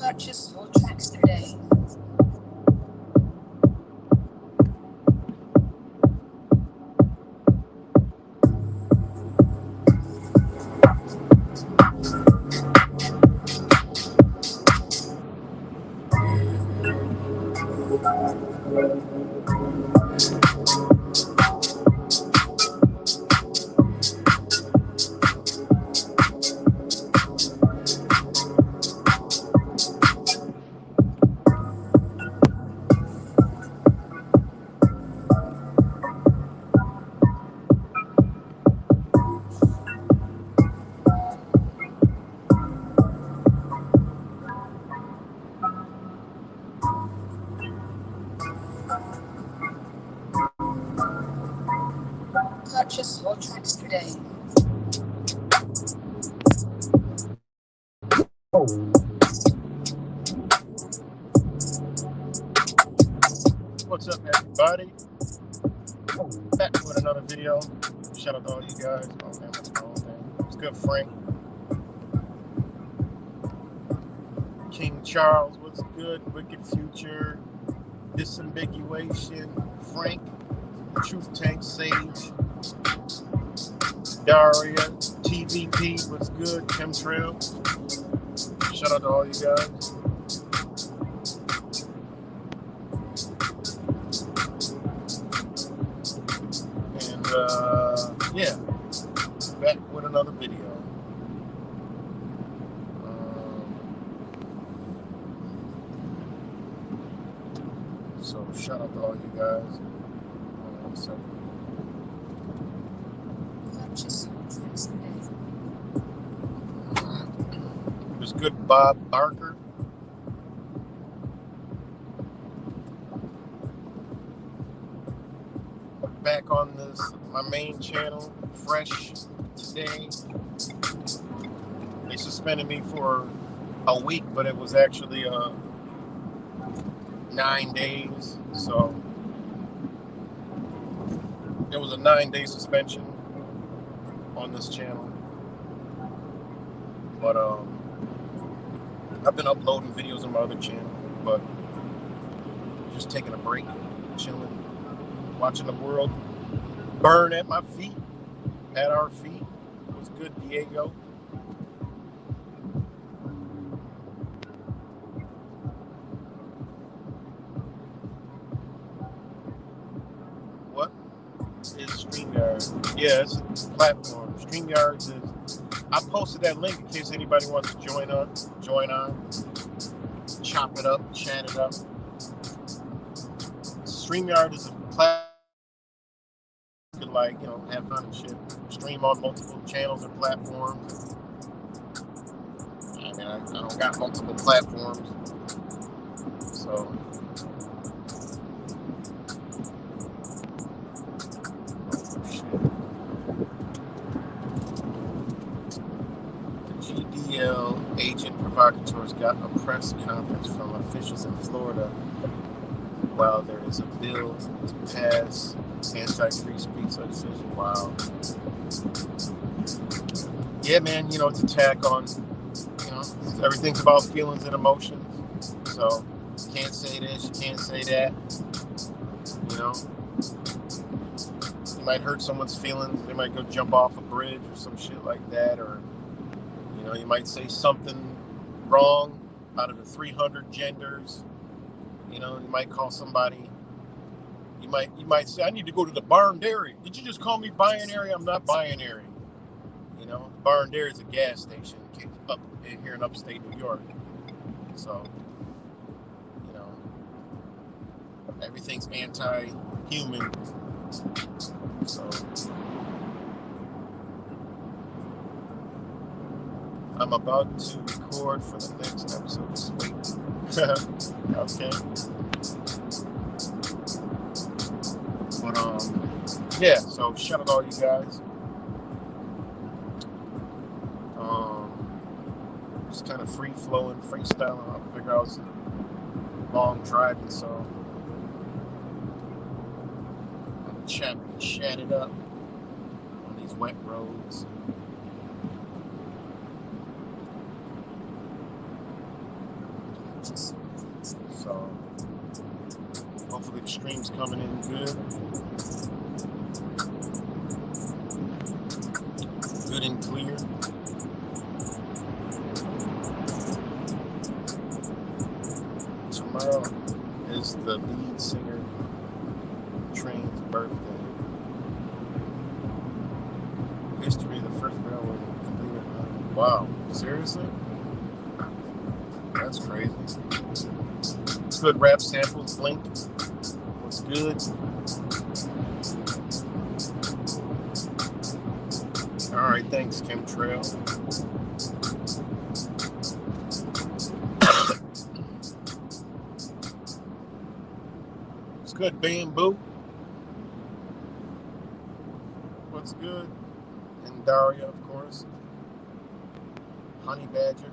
Purchase your tracks today. Purchase your tracks today. What's up, everybody? Back with another video. Shout out to all you guys. Oh man, what's wrong, man? It's good, Frank. King Charles, what's good? Wicked Future, Disambiguation, Frank, Truth Tank, Sage, Daria, TVP, what's good? Chemtrail. Shout out to all you guys. Yeah, back with another video. So shout out to all you guys. Hold on 1 second. It was good, Bob Barker. Back on this, my main channel, fresh today. They suspended me for a week, but it was actually 9 days. So it was a 9-day suspension on this channel. But I've been uploading videos on my other channel, but just taking a break, chilling. Watching the world burn at my feet, at our feet. It was good, Diego. What is StreamYard? Yeah, it's a platform. StreamYard is. I posted that link in case anybody wants to join on, chop it up, chat it up. StreamYard is a platform. Like, have fun and shit. Stream on multiple channels and platforms. I mean, I don't got multiple platforms. So GDL agent provocateurs got a press conference from officials in Florida while there is a bill to pass anti-free speech legislation. Wow. Yeah, man, it's attack on, everything's about feelings and emotions. So you can't say this, you can't say that. You might hurt someone's feelings. They might go jump off a bridge or some shit like that, or you might say something wrong out of the 300 genders. You might call somebody. You might say, I need to go to the barn dairy. Did you just call me binary? I'm not binary. Barn dairy is a gas station up here in upstate New York. So, everything's anti-human. So, I'm about to record for the next episode this week. Okay. But yeah. So shout out to all you guys. Just kind of free flowing, freestyling. I figure I was long driving, so I'm chat it up on these wet roads. So hopefully the stream's coming in good. Good and clear. Tomorrow is the lead singer Train's birthday. History of the first railway completed. Wow, seriously? That's crazy. Good rap samples, Blink. What's good? Alright, thanks, Chemtrail. What's good, Bamboo? What's good? And Daria, of course. Honey Badger.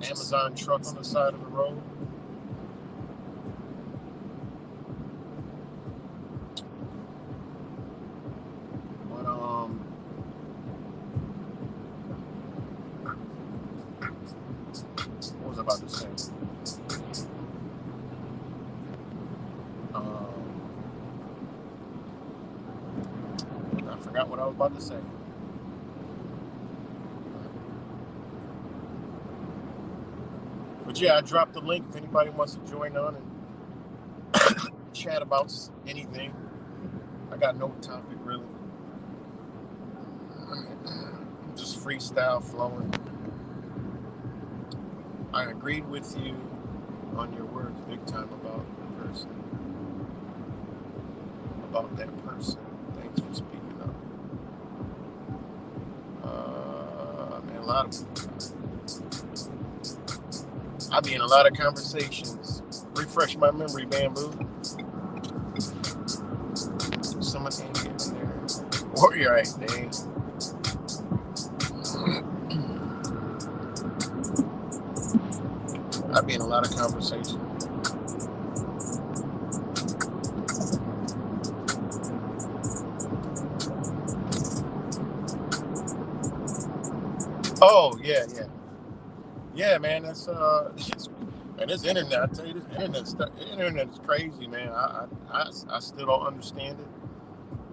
Amazon truck on the side of the road. But what was I about to say? I forgot what I was about to say. But yeah, I dropped the link if anybody wants to join on and chat about anything. I got no topic really. Just freestyle flowing. I agreed with you on your words big time about the person. About that person. Thanks for speaking up. Man, I'll be in a lot of conversations. Refresh my memory, Bamboo. Someone ain't getting there. Warrior, right, Dave. I'll be in a lot of conversations. Oh, yeah. Yeah, man, that's and this internet, I tell you, this internet is crazy, man. I still don't understand it,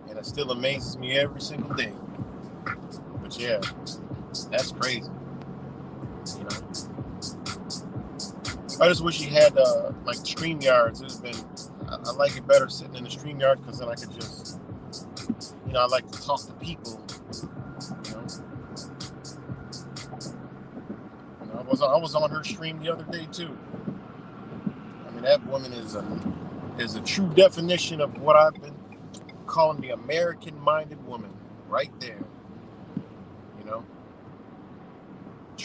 and it still amazes me every single day. But yeah, that's crazy. I just wish he had like StreamYards. I like it better sitting in the StreamYard because then I could just, I like to talk to people. I was on her stream the other day too. I mean, that woman is a true definition of what I've been calling the American-minded woman, right there.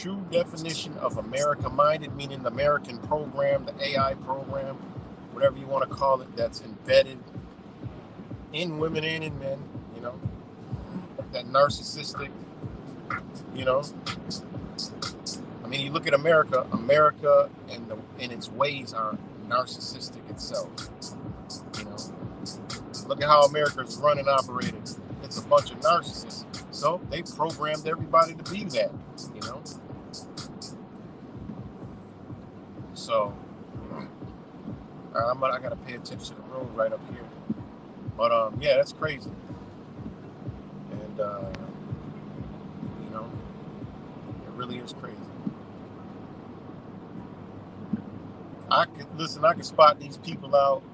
true definition of America-minded, meaning the American program, the AI program, whatever you want to call it, that's embedded in women and in men, you know, that narcissistic, you know. I mean, you look at America and its ways are narcissistic itself, you know. Look at how America's run and operated. It's a bunch of narcissists. So they programmed everybody to be that, you know. So, I gotta pay attention to the road right up here. But yeah, that's crazy. And you know, it really is crazy. I can spot these people out.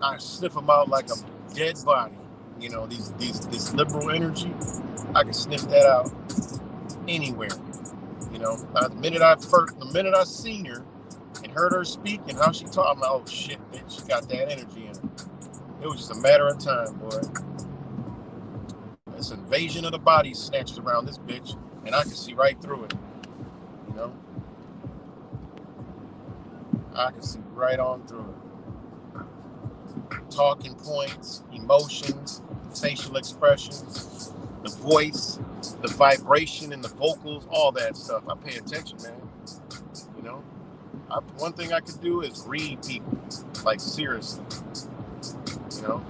I sniff them out like a dead body. You know, this liberal energy, I can sniff that out anywhere. You know, the minute I seen her and heard her speak and how she talked, I'm like, oh shit, bitch, she got that energy in her. It was just a matter of time, boy. This invasion of the body snatched around this bitch, and I can see right through it. You know, I can see right on through it. Talking points, emotions, facial expressions, the voice, the vibration in the vocals, all that stuff. I pay attention, man. You know, one thing I could do is read people, like seriously. You know,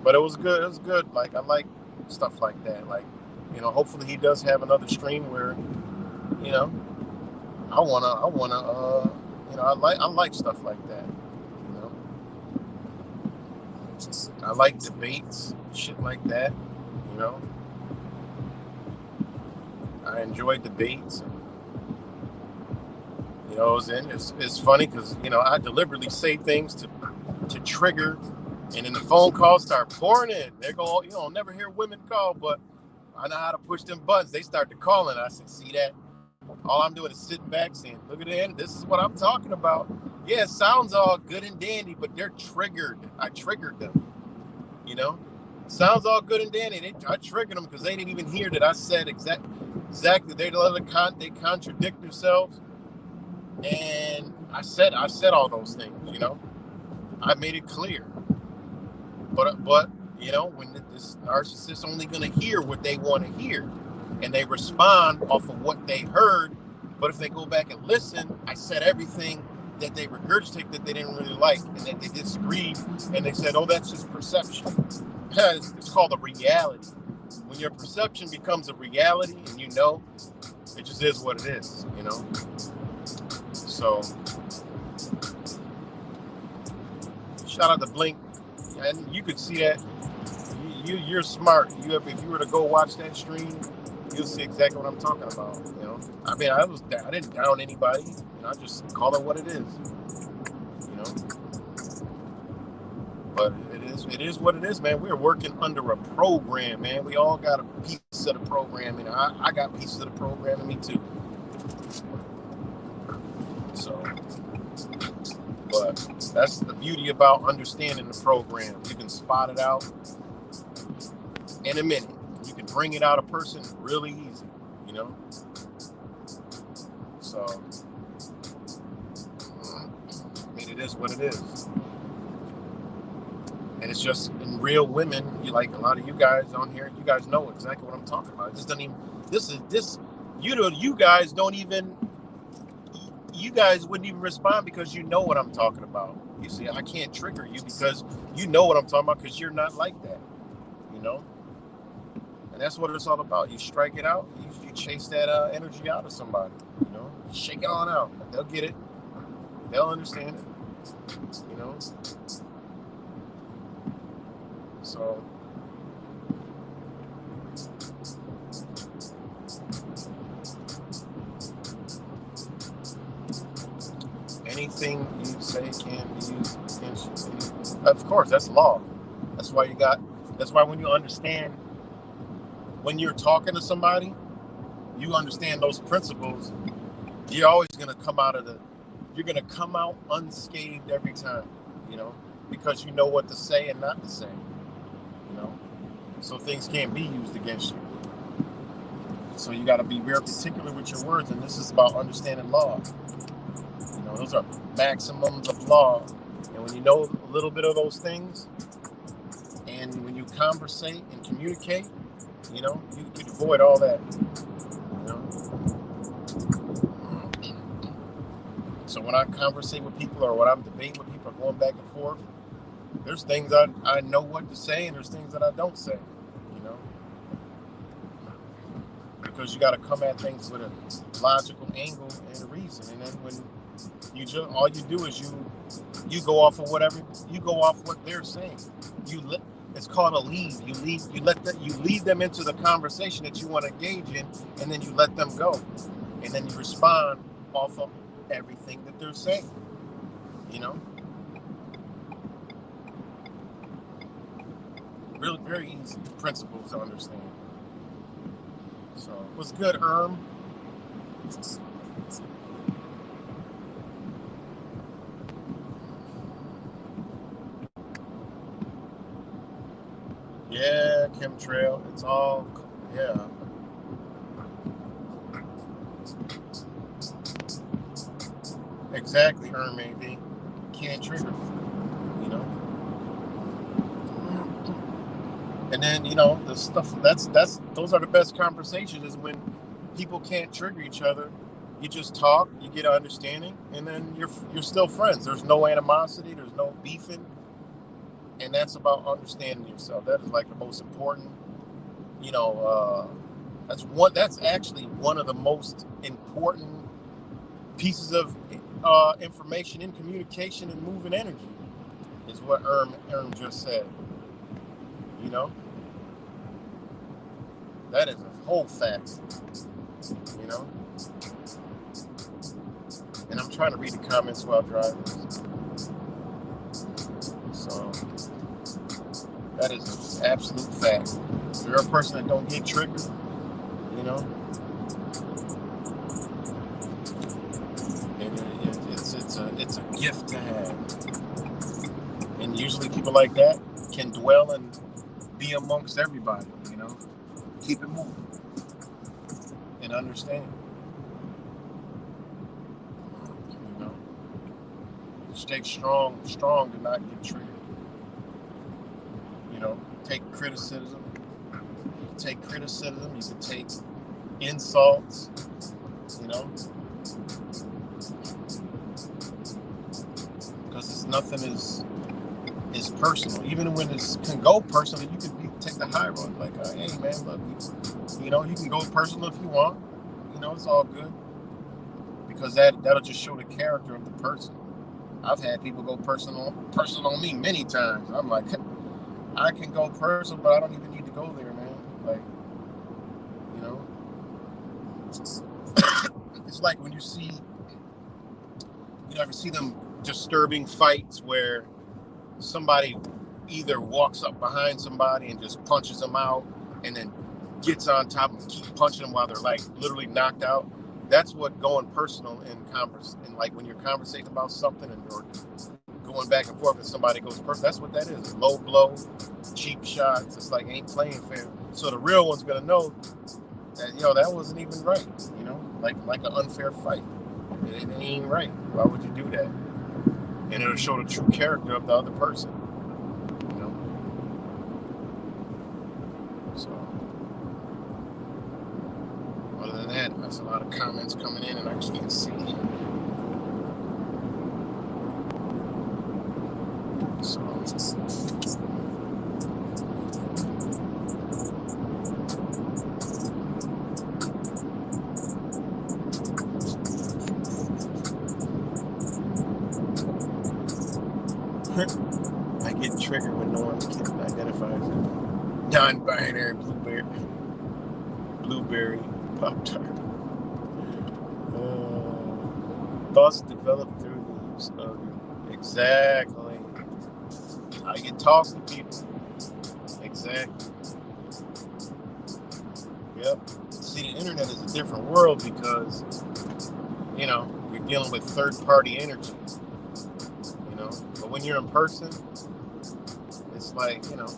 but it was good. It was good. Like, I like stuff like that. Like, you know, hopefully he does have another stream where, you know, I wanna, you know, I like stuff like that. You know, I like debates, shit like that. You know, I enjoy debates. And, you know, it's funny because, you know, I deliberately say things to trigger, and then the phone calls start pouring in. They go, you know, I'll never hear women call, but I know how to push them buttons. They start to call, and I said, see that? All I'm doing is sitting back saying, look at it, this is what I'm talking about. Yeah, it sounds all good and dandy, but they're triggered. I triggered them. You know? It sounds all good and dandy. I triggered them because they didn't even hear that I said exactly. They contradict themselves. And I said all those things, you know? I made it clear. But you know, when this narcissist only going to hear what they want to hear, and they respond off of what they heard. But if they go back and listen, I said everything that they regurgitate that they didn't really like and that they disagreed, and they said, oh, that's just perception. It's called a reality. When your perception becomes a reality, and you know, it just is what it is, you know. So shout out to Blink, and you could see that. You're smart. If you were to go watch that stream, you'll see exactly what I'm talking about. You know, I mean, I didn't down anybody. You know, I just call it what it is. You know, but it is what it is, man. We're working under a program, man. We all got a piece of the program, and I got pieces of the program in me too. So, but that's the beauty about understanding the program. You can spot it out in a minute. You can bring it out a person really easy, you know. So, I mean, it is what it is. And it's just in real women, you like a lot of you guys on here, you guys know exactly what I'm talking about. This doesn't even, you guys don't even, you guys wouldn't even respond because you know what I'm talking about. You see, I can't trigger you because you know what I'm talking about because you're not like that, you know. And that's what it's all about. You strike it out. You chase that energy out of somebody. You know, shake it on out. They'll get it. They'll understand it. You know. So. Anything you say can be used against you. Of course, that's law. That's why when you understand. When you're talking to somebody, you understand those principles, you're always going to you're going to come out unscathed every time, you know, because you know what to say and not to say, you know, so things can't be used against you. So you got to be very particular with your words, and this is about understanding law. You know, those are maximums of law, and when you know a little bit of those things, and when you conversate and communicate, you know, you avoid all that. You know. So when I conversate with people or when I'm debating with people or going back and forth, there's things I know what to say, and there's things that I don't say. You know. Because you got to come at things with a logical angle and a reason, and then when you just all you do is you go off of whatever you go off what they're saying. It's called a lead. You lead them into the conversation that you want to engage in, and then you let them go, and then you respond off of everything that they're saying. You know, really very easy principles to understand. So, what's good, Yeah, chemtrail. It's all, yeah. Exactly, maybe. Can't trigger, you know. And then, you know, the stuff those are the best conversations is when people can't trigger each other. You just talk, you get an understanding, and then you're still friends. There's no animosity, there's no beefing. And that's about understanding yourself. That is like the most important, you know, that's actually one of the most important pieces of information in communication and moving energy, is what Erm just said. You know, that is a whole fact. You know, and I'm trying to read the comments while driving. So that is an absolute fact. If you're a person that don't get triggered, you know, it's a gift to have. And usually people like that can dwell and be amongst everybody, you know. Keep it moving and understand. You know. Stay strong to not get triggered. You know, take criticism. You can take insults, you know. Because nothing is personal. Even when it can go personal, you can take the high road. Like, hey man, look, you know, you can go personal if you want. You know, it's all good. Because that'll just show the character of the person. I've had people go personal on me many times. I'm like, I can go personal, but I don't even need to go there, man. Like, you know, it's like when you ever see them disturbing fights where somebody either walks up behind somebody and just punches them out, and then gets on top and keep punching them while they're like literally knocked out. That's what going personal in like when you're conversating about something or going back and forth and somebody goes personal. That's what that is. Low blow, cheap shots. It's like ain't playing fair. So the real one's gonna know that, you know, that wasn't even right. You know, like an unfair fight. It ain't right. Why would you do that? And it'll show the true character of the other person. You know. So other than that, there's a lot of comments coming in and I can't see. So I get triggered when no one can identify as a non-binary blueberry Pop-Tart. Thoughts develop through the use of it. Exactly. How you talk to people. Exactly. Yep. See, the internet is a different world because, you know, you're dealing with third-party energy. You know, but when you're in person, it's like, you know,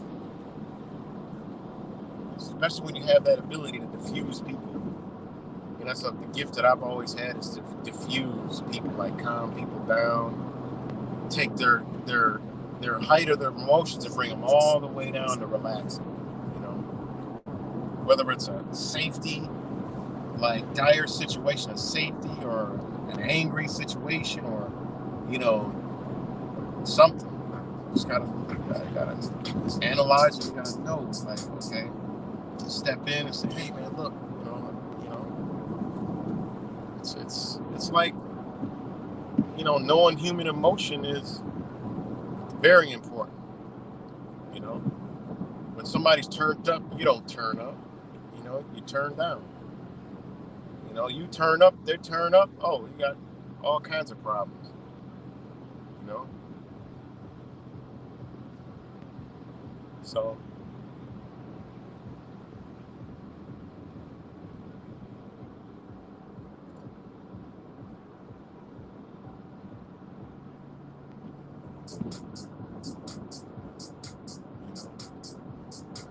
especially when you have that ability to diffuse people. And that's the gift that I've always had, is to diffuse people, like calm people down, take their height of their emotions and bring them all the way down to relaxing. You know, whether it's a safety, like dire situation of safety, or an angry situation, or, you know, something. Just gotta analyze it. You gotta know, like, okay, step in and say, hey man, look, it's like, you know, knowing human emotion is very important. You know, when somebody's turned up, you don't turn up. You know, you turn down. You know, you turn up, they turn up. Oh, you got all kinds of problems. You know, so.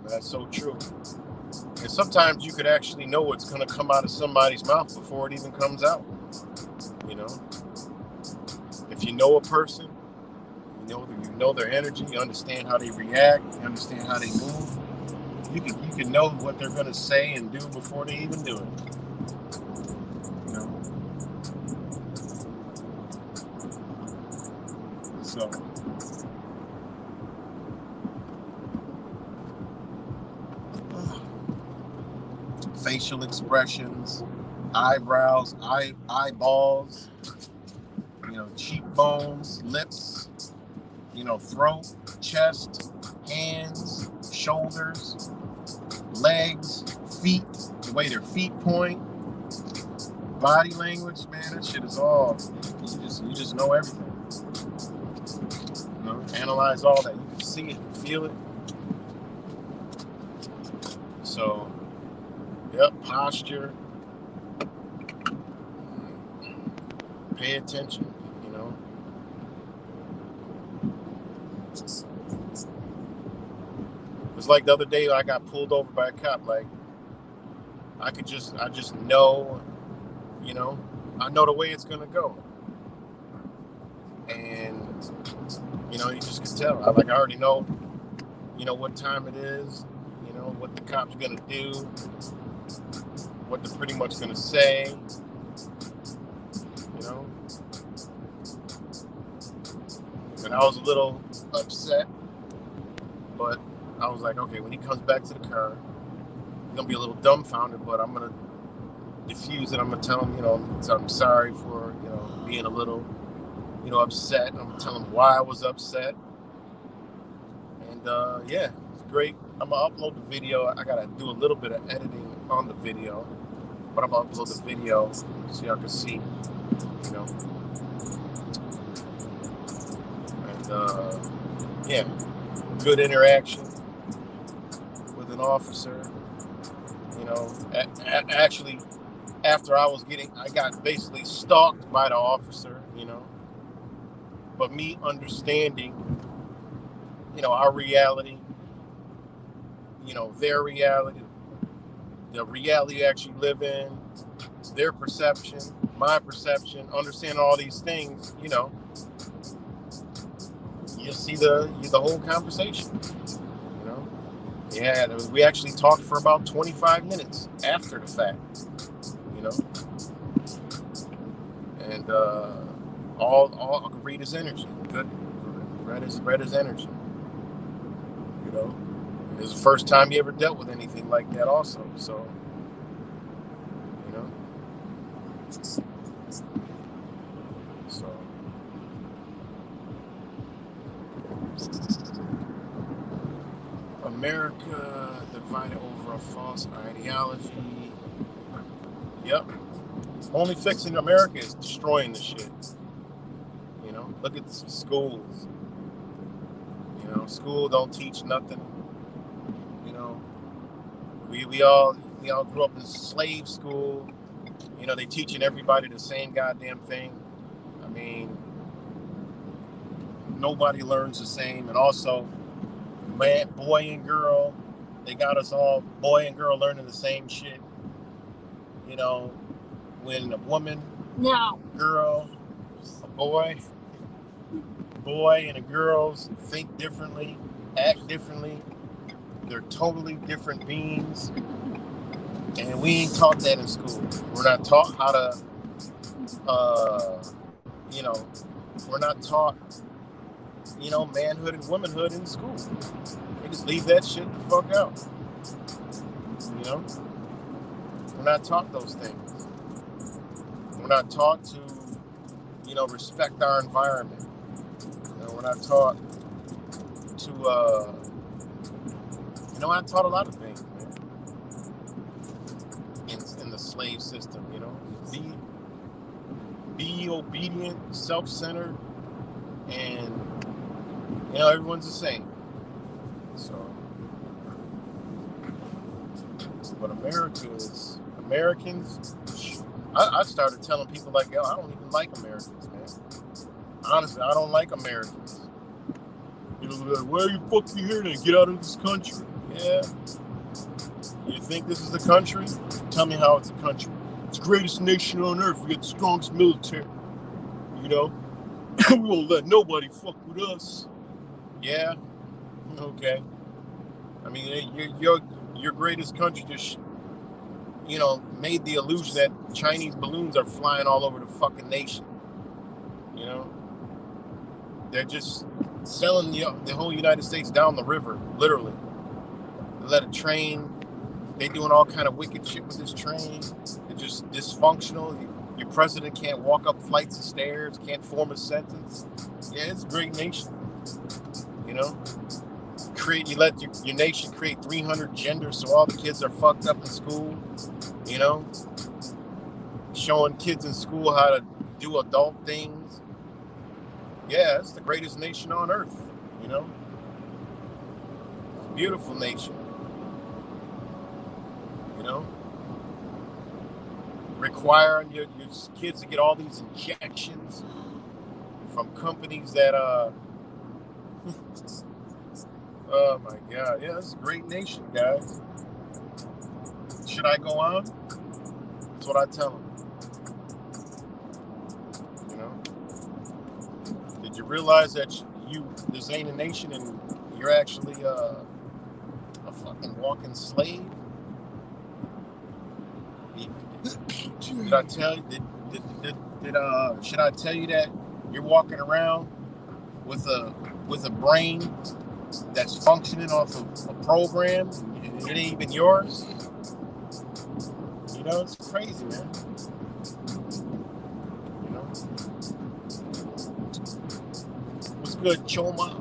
That's so true. And sometimes you could actually know what's going to come out of somebody's mouth before it even comes out. You know, if you know a person, you know their energy, you understand how they react, you understand how they move. You can know what they're going to say and do before they even do it. You know, so. Facial expressions, eyebrows, eyeballs, you know, cheekbones, lips, you know, throat, chest, hands, shoulders, legs, feet, the way their feet point, body language, man, that shit is all, you just know everything. You know, analyze all that. You can see it, you feel it. So, yep, posture. Pay attention, you know. It's like the other day I got pulled over by a cop. Like, I just know, you know, I know the way it's gonna go. And, you know, you just can tell. I already know, you know, what time it is, you know, what the cop's gonna do, what they're pretty much gonna say, you know. And I was a little upset, but I was like, okay, when he comes back to the car, he's gonna be a little dumbfounded, but I'm gonna diffuse it. I'm gonna tell him, you know, I'm sorry for, you know, being a little, you know, upset. I'm gonna tell him why I was upset. And yeah, it's great. I'm gonna upload the video. I gotta do a little bit of editing on the video, but I'm gonna upload the video so y'all can see, you know. And yeah, good interaction with an officer. You know, actually, after I got basically stalked by the officer, you know. But me understanding, you know, our reality, you know, their reality, the reality you actually live in, their perception, my perception, understanding all these things, you know, you see the whole conversation, you know. Yeah, we actually talked for about 25 minutes after the fact, you know. And all I could read his energy. Good, read his energy. You know, it was the first time he ever dealt with anything like that, also. So, you know, so America divided over a false ideology. Yep. Only fixing America is destroying the shit. You know, look at schools. You know, school don't teach nothing. You know, we all grew up in slave school. You know, they teaching everybody the same goddamn thing. I mean, nobody learns the same. And also, man, boy and girl, they got us all boy and girl learning the same shit. You know, when a woman, No. girl, a boy and a girl think differently, act differently. They're totally different beings. And we ain't taught that in school. We're not taught how to, we're not taught, manhood and womanhood in school. They just leave that shit the fuck out. We're not taught those things. We're not taught to, respect our environment. We're not taught to, we're not taught a lot of things, man. In the slave system, be obedient, self-centered, and everyone's the same. So, but Americans, I started telling people like, yo, I don't even like Americans, man. Honestly, I don't like Americans. Like, why are you fucking here to get out of this country? Yeah. You think this is the country? Tell me how it's a country. It's the greatest nation on earth. We got the strongest military. We won't let nobody fuck with us. Yeah. Okay. I mean, your greatest country just, made the illusion that Chinese balloons are flying all over the fucking nation. They're just selling the whole United States down the river, literally. They let a train. They doing all kind of wicked shit with this train. They're just dysfunctional. Your president can't walk up flights of stairs, can't form a sentence. Yeah, it's a great nation. You let your nation create 300 genders so all the kids are fucked up in school. Showing kids in school how to do adult things. Yeah, it's the greatest nation on earth. Beautiful nation. Requiring your kids to get all these injections from companies that oh my God, yeah, it's a great nation, guys. Should I go on? That's what I tell them. Did you realize that this ain't a nation and you're actually a fucking walking slave? Did I tell you? Should I tell you that you're walking around with a brain that's functioning off of a program? It ain't even yours. It's crazy, man. What's good, Choma?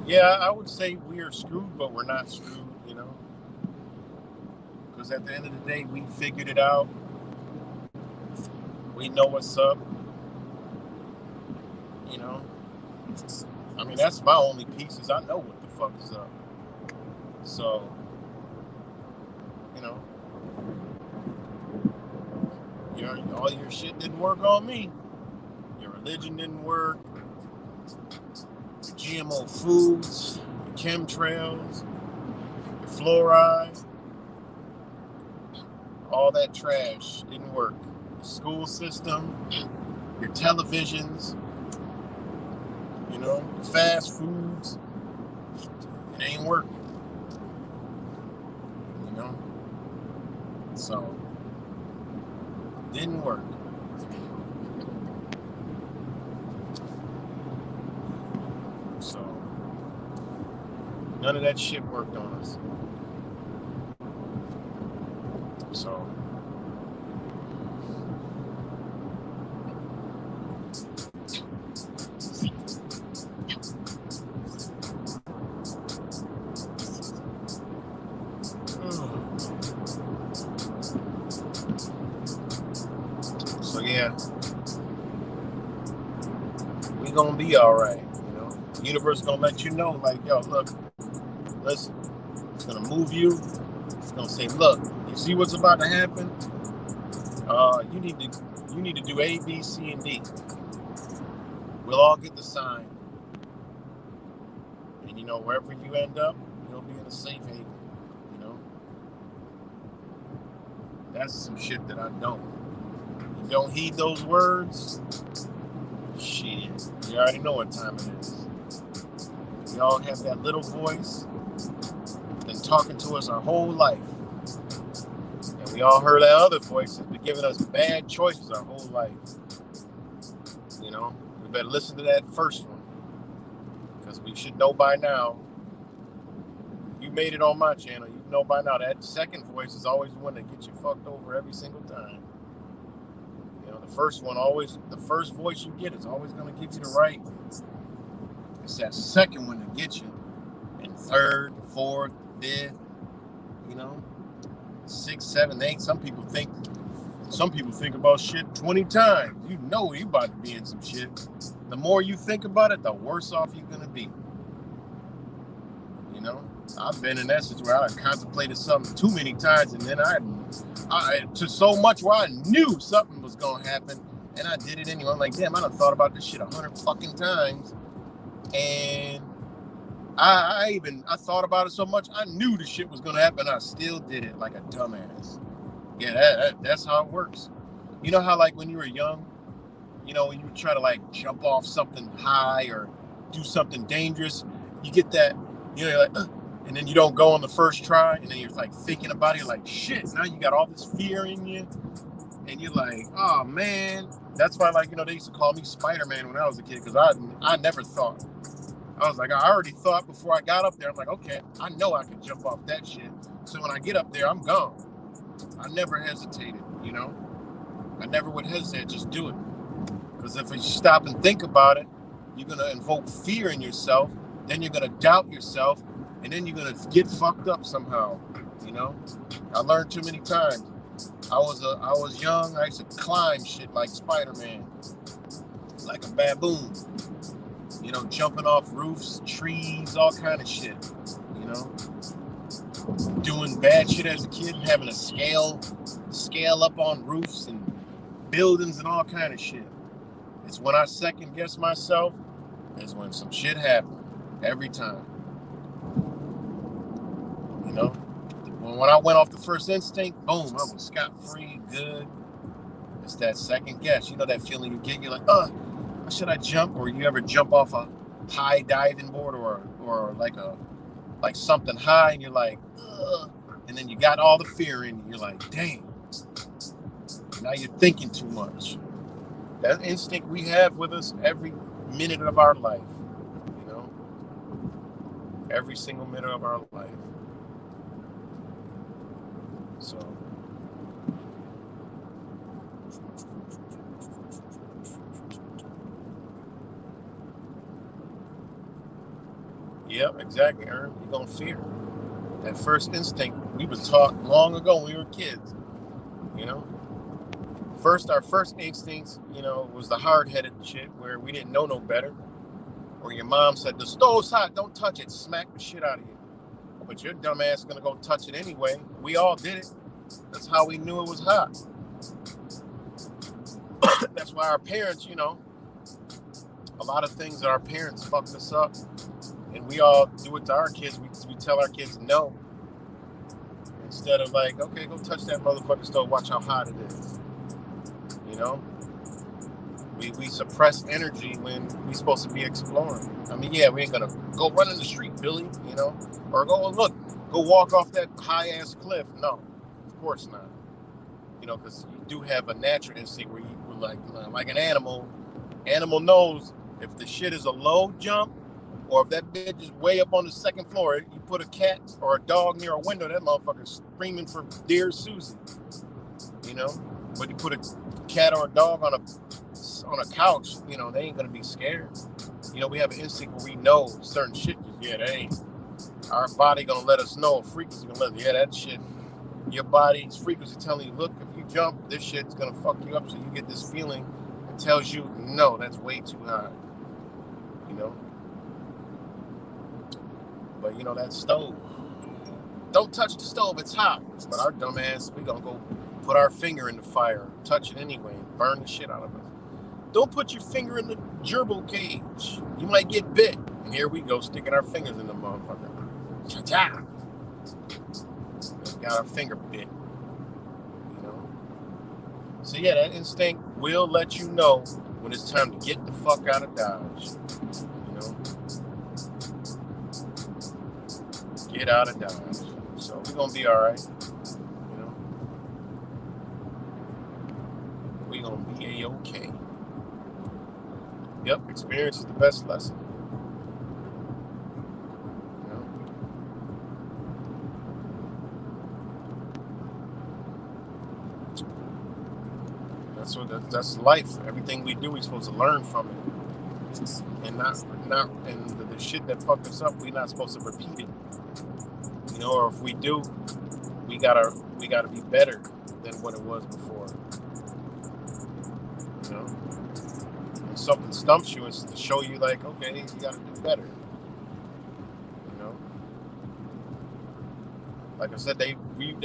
Yeah, I would say we are screwed, but we're not screwed. Because at the end of the day, we figured it out. We know what's up. I mean, that's my only piece is I know what the fuck is up. So, all your shit didn't work on me. Your religion didn't work. Your GMO foods, your chemtrails, your fluoride. All that trash didn't work. The school system, your televisions, fast foods, it ain't working. So, didn't work. So, none of that shit worked on us. So, yeah, we gonna be all right. The universe gonna let you know, like, yo, look, listen, it's gonna move you. It's gonna say, look, you see what's about to happen? You need to do A, B, C, and D. We'll all get the sign, and wherever you end up, you'll be in a safe haven. That's some shit that I don't. You don't heed those words? Shit. You already know what time it is. We all have that little voice been talking to us our whole life. And we all heard that other voice that's been giving us bad choices our whole life. You know, we better listen to that first one. Because we should know by now. You made it on my channel, you know by now that second voice is always the one that gets you fucked over every single time. You know, the first voice you get is always going to give you the right. It's that second one that gets you. And third, fourth, fifth, you know, 6, 7, 8. Some people think about shit 20 times. You know you about to be in some shit. The more you think about it, the worse off you're going to be. You know, I've been in that situation where I contemplated something too many times, and then I to so much where I knew something was gonna happen, and I did it anyway. I'm like, damn, I done thought about this shit 100 fucking times, and I thought about it so much I knew the shit was gonna happen. I still did it like a dumbass. Yeah, that's how it works. You know how like when you were young, you know, when you try to like jump off something high or do something dangerous, you get that. You know, you're like, and then you don't go on the first try, and then you're like thinking about it, you're like, shit, now you got all this fear in you, and you're like, oh man. That's why, like, you know, they used to call me Spider-Man when I was a kid, because I never thought. I was like, I already thought before I got up there. I'm like, okay, I know I can jump off that shit. So when I get up there, I'm gone. I never hesitated, you know? I never would hesitate, just do it. Because if you stop and think about it, you're going to invoke fear in yourself. Then you're gonna doubt yourself, and then you're gonna get fucked up somehow. You know, I learned too many times. I was young. I used to climb shit like Spider-Man, like a baboon. You know, jumping off roofs, trees, all kind of shit. You know, doing bad shit as a kid, having to scale up on roofs and buildings and all kind of shit. It's when I second guess myself, is when some shit happens. Every time. You know? When I went off the first instinct, boom, I was scot-free, good. It's that second guess. You know that feeling you get? You're like, should I jump? Or you ever jump off a high diving board or like something high, and you're like, and then you got all the fear in you. You're like, damn. Now you're thinking too much. That instinct we have with us every minute of our life. Every single minute of our life. So yeah, exactly, Aaron. You're gonna fear. That first instinct, we was taught long ago when we were kids. You know? Our first instincts, you know, was the hard-headed shit where we didn't know no better. Or your mom said, the stove's hot, don't touch it, smack the shit out of you. But your dumb ass is gonna go touch it anyway. We all did it. That's how we knew it was hot. That's why our parents, you know, a lot of things that our parents fucked us up, and we all do it to our kids. We tell our kids no. Instead of like, okay, go touch that motherfucking stove, watch how hot it is. You know? We suppress energy when we're supposed to be exploring. I mean, yeah, we ain't gonna go run in the street, Billy, you know, or go walk off that high-ass cliff. No, of course not. You know, because you do have a natural instinct where you like an animal. Animal knows if the shit is a low jump, or if that bitch is way up on the second floor, you put a cat or a dog near a window, that motherfucker's screaming for dear Susie. You know, but you put a cat or a dog on a couch, you know, they ain't gonna be scared. You know, we have an instinct where we know certain shit. Yeah, they ain't. Our body gonna let us know. Frequency gonna let us, yeah, that shit. Your body's frequency telling you, look, if you jump, this shit's gonna fuck you up. So you get this feeling that tells you, no, that's way too high. You know. But you know that stove. Don't touch the stove, it's hot. But our dumb ass, we gonna go put our finger in the fire, touch it anyway, and burn the shit out of it. Don't put your finger in the gerbil cage. You might get bit. And here we go, sticking our fingers in the motherfucker. Cha-cha! Got our finger bit. You So yeah, that instinct will let you know when it's time to get the fuck out of Dodge. You know, get out of Dodge. So we're gonna be all right. You know, we're gonna be okay. Yep, experience is the best lesson. You know, that's life. Everything we do, we're supposed to learn from it, and not and the shit that fucked us up, we're not supposed to repeat it. You know, or if we do, we gotta be better than what it was before. You know, when something stumps you, it's to show you like, okay, you gotta do better. You know, like I said, they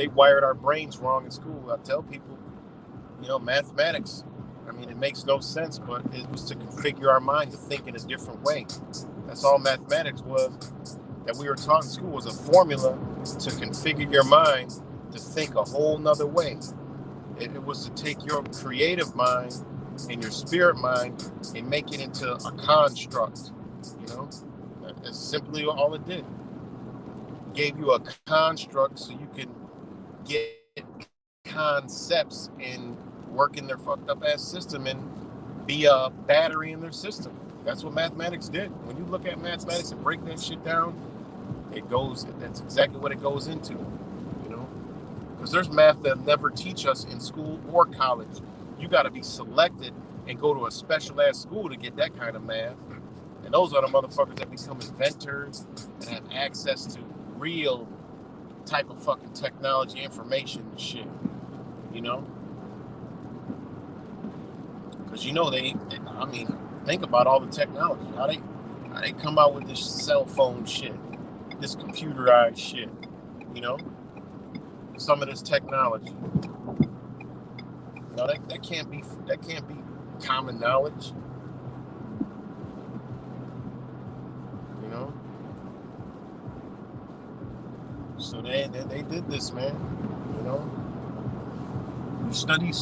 wired our brains wrong in school. I tell people, you know, mathematics, I mean, it makes no sense, but it was to configure our mind to think in a different way. That's all mathematics was, that we were taught in school, was a formula to configure your mind to think a whole nother way. It was to take your creative mind and your spirit mind and make it into a construct. You know, that's simply all it did. It gave you a construct so you can get concepts and work in their fucked up ass system and be a battery in their system. That's what mathematics did. When you look at mathematics and break that shit down, that's exactly what it goes into, you know? Because there's math that never teach us in school or college. You got to be selected and go to a special ass school to get that kind of math. And those are the motherfuckers that become inventors and have access to real type of fucking technology, information and shit, you know? Because, you know, I mean, think about all the technology, how they come out with this cell phone shit, this computerized shit, you know, some of this technology. You know, that can't be common knowledge. You know, so they did this, man. You know, study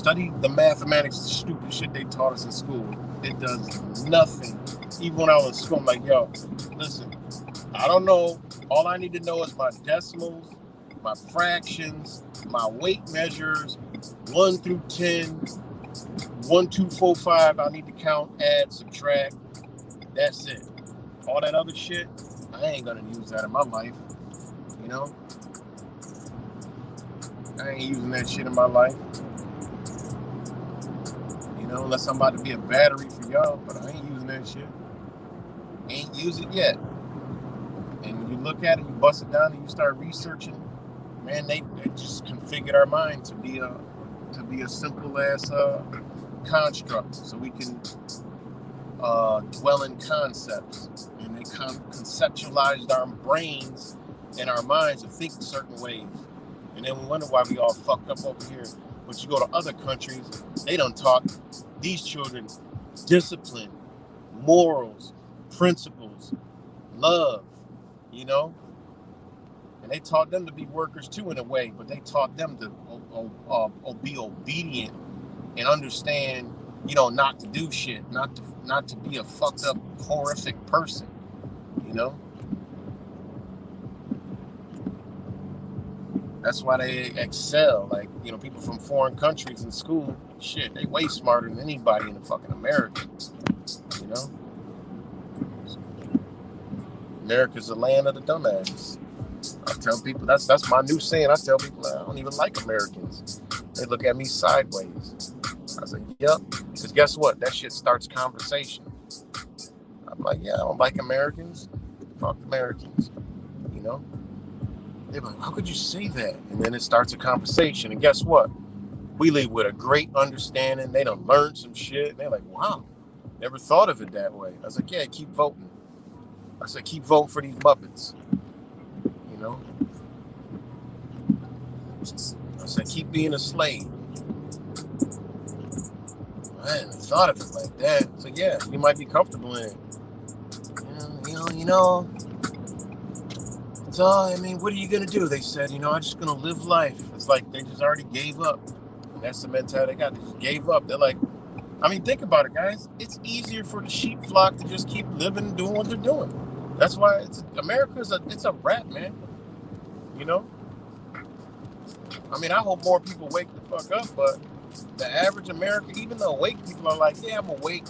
the mathematics, the stupid shit they taught us in school. It does nothing. Even when I was in school, I'm like, yo, listen, I don't know. All I need to know is my decimals, my fractions, my weight measures, 1 through 10, 1, 2, 4, 5. I need to count, add, subtract. That's it. All that other shit, I ain't gonna use that in my life. You know, I ain't using that shit in my life. You know, unless I'm about to be a battery for y'all, but I ain't using that shit. Ain't used it yet. And when you look at it, you bust it down and you start researching, man, they just configured our mind to be a simple ass construct, so we can dwell in concepts, and they conceptualized our brains and our minds to think certain ways, and then we wonder why we all fucked up over here. But you go to other countries, they done taught these children discipline, morals, principles, love, you know. And they taught them to be workers too, in a way, but they taught them to be obedient and understand, you know, not to do shit, not to be a fucked up, horrific person, you know. That's why they excel. Like, you know, people from foreign countries in school, shit, they way smarter than anybody in the fucking America, you know. America's the land of the dumbasses. I tell people, that's my new saying. I tell people, I don't even like Americans. They look at me sideways. I say, yep, because guess what? That shit starts conversation. I'm like, yeah, I don't like Americans. Fuck Americans, you know? They're like, how could you say that? And then it starts a conversation. And guess what? We leave with a great understanding. They done learned some shit. They're like, wow, never thought of it that way. I was like, yeah, keep voting. I said, keep voting for these Muppets. You know? I said, keep being a slave. I hadn't thought of it like that. So yeah, you might be comfortable in it. You know. So, I mean, what are you going to do? They said, I'm just going to live life. It's like they just already gave up. I'm That's the mentality they got. They just gave up. They're like, I mean, think about it, guys. It's easier for the sheep flock to just keep living and doing what they're doing. That's why it's a wrap, man. You know? I mean, I hope more people wake the fuck up, but the average American, even the awake people are like, yeah, I'm awake.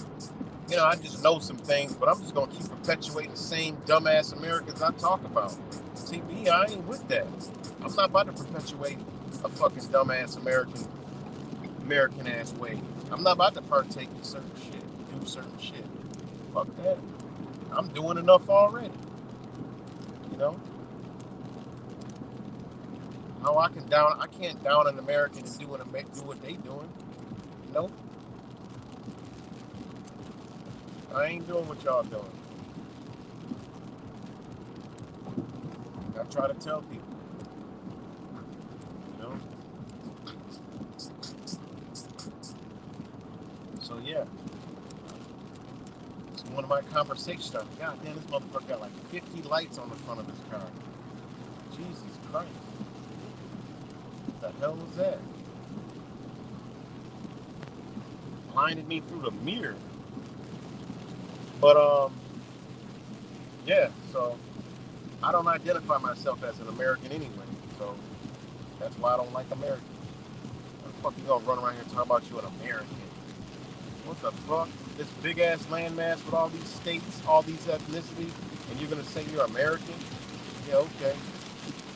You know, I just know some things, but I'm just going to keep perpetuating the same dumbass Americans I talk about. See, me, I ain't with that. I'm not about to perpetuate a fucking dumbass American ass way. I'm not about to partake in certain shit, do certain shit. Fuck that. I'm doing enough already. You know? No, I can't down an American and do what they doing. Nope. I ain't doing what y'all doing. I try to tell people. You know? So yeah. It's one of my conversations started. God damn, this motherfucker got like 50 lights on the front of his car. Jesus Christ. What the hell was that? Blinded me through the mirror. But yeah, so I don't identify myself as an American anyway. So that's why I don't like Americans. What the fuck you gonna run around here talking about you an American? What the fuck? This big ass landmass with all these states, all these ethnicities, and you're gonna say you're American? Yeah, okay.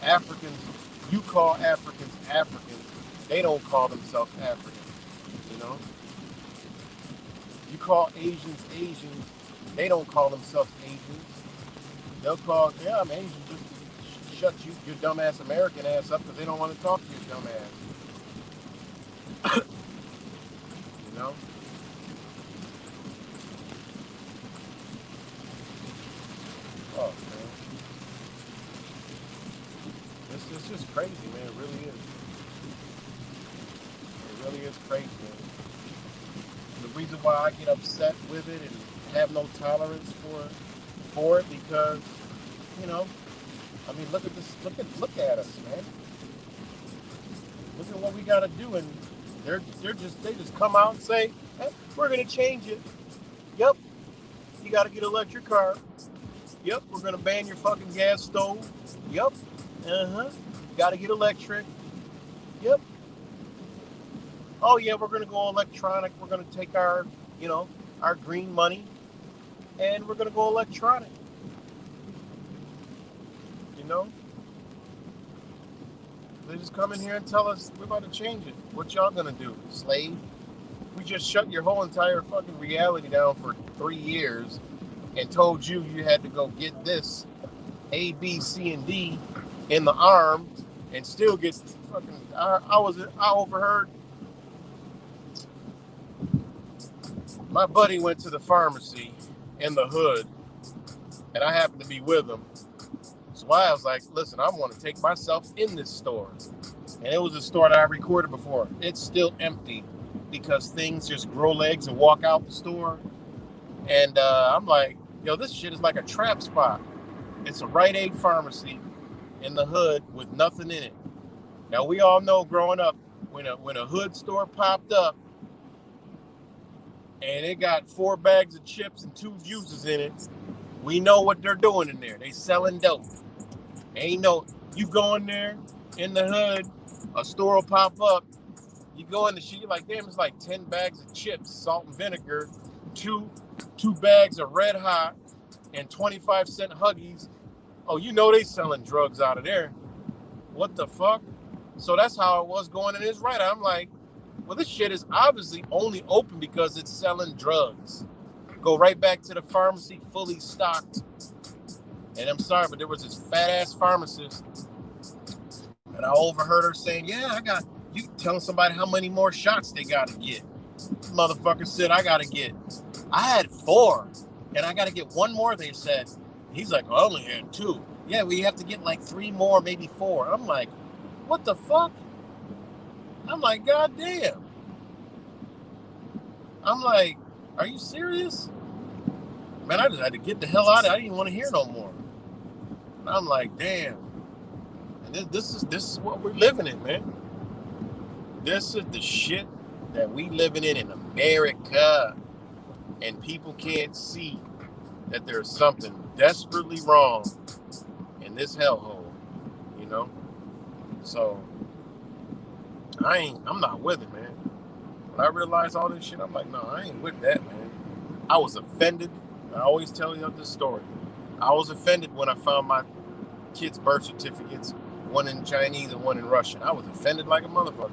Africans, you call Africans Africans. They don't call themselves Africans. You know? You call Asians Asians. They don't call themselves Asians. They'll call, yeah, I'm Asian. Just shut your dumbass American ass up because they don't want to talk to your dumb ass. You know? Oh, man. It's just crazy, man. It really is. It really is crazy, man. The reason why I get upset with it and have no tolerance for it because, you know, I mean, look at this. Look at us, man. Look at what we got to do, and they just come out and say, hey, we're gonna change it. Yep, you got to get an electric car. Yep, we're gonna ban your fucking gas stove. Yep, got to get electric. Yep. Oh yeah, we're gonna go electronic. We're gonna take our green money, and we're gonna go electronic. You know, they just come in here and tell us we're about to change it. What y'all gonna do, slave? We just shut your whole entire fucking reality down for 3 years and told you had to go get this A, B, C, and D in the arm and still get fucking. I overheard. My buddy went to the pharmacy in the hood, and I happened to be with him. So I was like, listen, I want to take myself in this store. And it was a store that I recorded before. It's still empty because things just grow legs and walk out the store. And I'm like, yo, this shit is like a trap spot. It's a Rite Aid pharmacy in the hood with nothing in it. Now, we all know growing up, when a hood store popped up, and it got 4 bags of chips and 2 juices in it, we know what they're doing in there. They selling dope. Ain't no, you go in there in the hood, a store will pop up, you go in the shit, you're like, damn, it's like 10 bags of chips, salt and vinegar, two bags of Red Hot, and 25-cent Huggies. Oh, you know they selling drugs out of there. What the fuck? So that's how it was going in his right. I'm like, well, this shit is obviously only open because it's selling drugs. Go right back to the pharmacy, fully stocked. And I'm sorry, but there was this fat ass pharmacist, and I overheard her saying, "Yeah, you telling somebody how many more shots they got to get." Motherfucker said, I had 4, and I got to get 1 more. They said. He's like, I only had 2. Yeah, we have to get like 3 more, maybe 4. I'm like, what the fuck? I'm like, God damn. I'm like, are you serious? Man, I just had to get the hell out of it. I didn't even want to hear no more. And I'm like, damn. And this is what we're living in, man. This is the shit that we living in America, and people can't see that there's something desperately wrong in this hellhole, you know? So I'm not with it, man. When I realized all this shit, I'm like, no, I ain't with that, man. I was offended. I always tell you this story. I was offended when I found my kids' birth certificates, one in Chinese and one in Russian. I was offended like a motherfucker,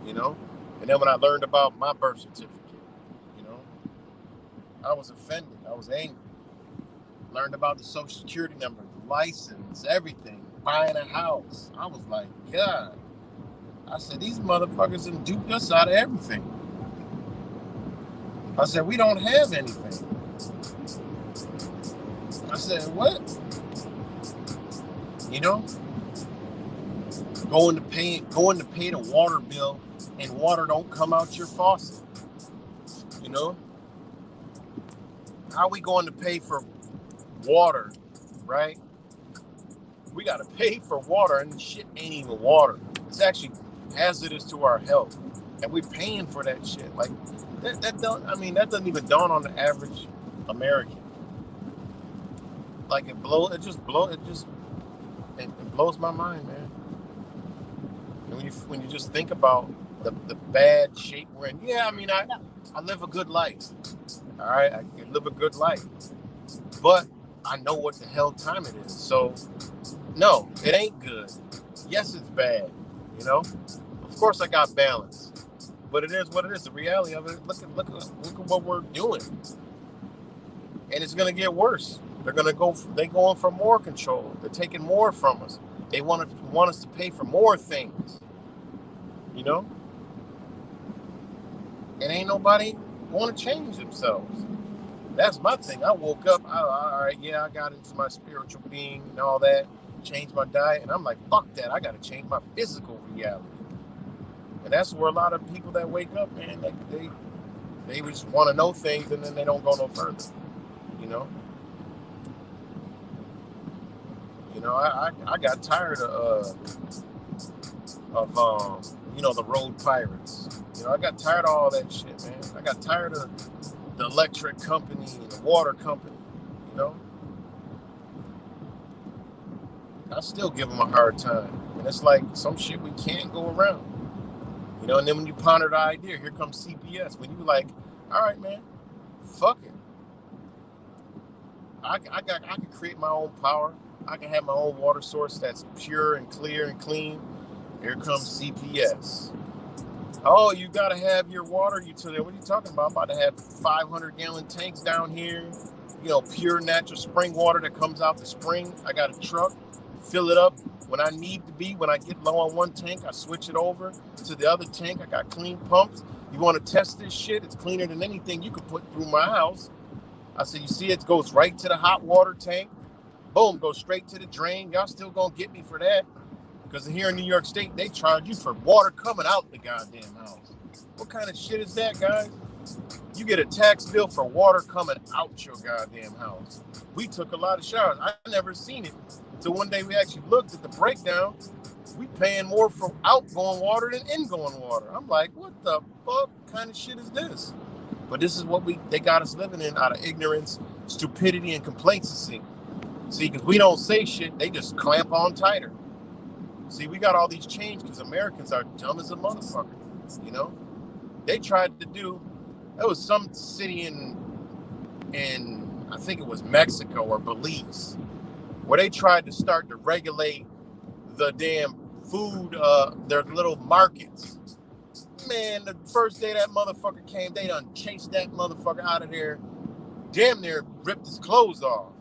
you know? And then when I learned about my birth certificate, you know, I was offended. I was angry. Learned about the social security number, the license, everything, buying a house. I was like, God. I said, these motherfuckers done duped us out of everything. I said, we don't have anything. I said, what? You know? Going to pay the water bill, and water don't come out your faucet. You know? How are we going to pay for water, right? We got to pay for water, and shit ain't even water. It's actually hazardous to our health, and we're paying for that shit. Like that doesn't even dawn on the average American. Like it blows my mind, man. And when you just think about the bad shape we're in. Yeah, I mean, I live a good life. All right, I live a good life, but I know what the hell time it is. So no, it ain't good. Yes, it's bad. You know, of course I got balance, but it is what it is. The reality of it. Look at what we're doing, and it's gonna get worse. They're going for more control. They're taking more from us. They want us to pay for more things. You know, and ain't nobody want to change themselves. That's my thing. I woke up. I got into my spiritual being and all that. Changed my diet, and I'm like, fuck that. I got to change my physical reality. And that's where a lot of people that wake up, man, they just want to know things, and then they don't go no further. You know. I got tired of the road pirates. I got tired of all that shit, man. I got tired of the electric company and the water company. You know. I still give them a hard time. And it's like some shit we can't go around. And then when you ponder the idea, here comes CPS. When you like, all right, man, fuck it. I can create my own power. I can have my own water source that's pure and clear and clean. Here comes CPS. Oh, you got to have your water utility. What are you talking about? I'm about to have 500-gallon tanks down here. Pure natural spring water that comes out the spring. I got a truck. Fill it up when I need to be. When I get low on one tank, I switch it over to the other tank. I got clean pumps. You want to test this shit? It's cleaner than anything you could put through my house. I said, you see, it goes right to the hot water tank. Boom, goes straight to the drain. Y'all still gonna get me for that? Because here in New York State, they charge you for water coming out the goddamn house. What kind of shit is that, guys? You get a tax bill for water coming out your goddamn house. We took a lot of showers. I never seen it. So one day we actually looked at the breakdown. We paying more for outgoing water than ingoing water. I'm like, what the fuck kind of shit is this? But this is what they got us living in out of ignorance, stupidity, and complacency. See, because we don't say shit, they just clamp on tighter. See, we got all these changes because Americans are dumb as a motherfucker. They tried to do. There was some city in I think it was Mexico or Belize, where they tried to start to regulate the damn food, their little markets. Man, the first day that motherfucker came, they done chased that motherfucker out of there, damn near ripped his clothes off.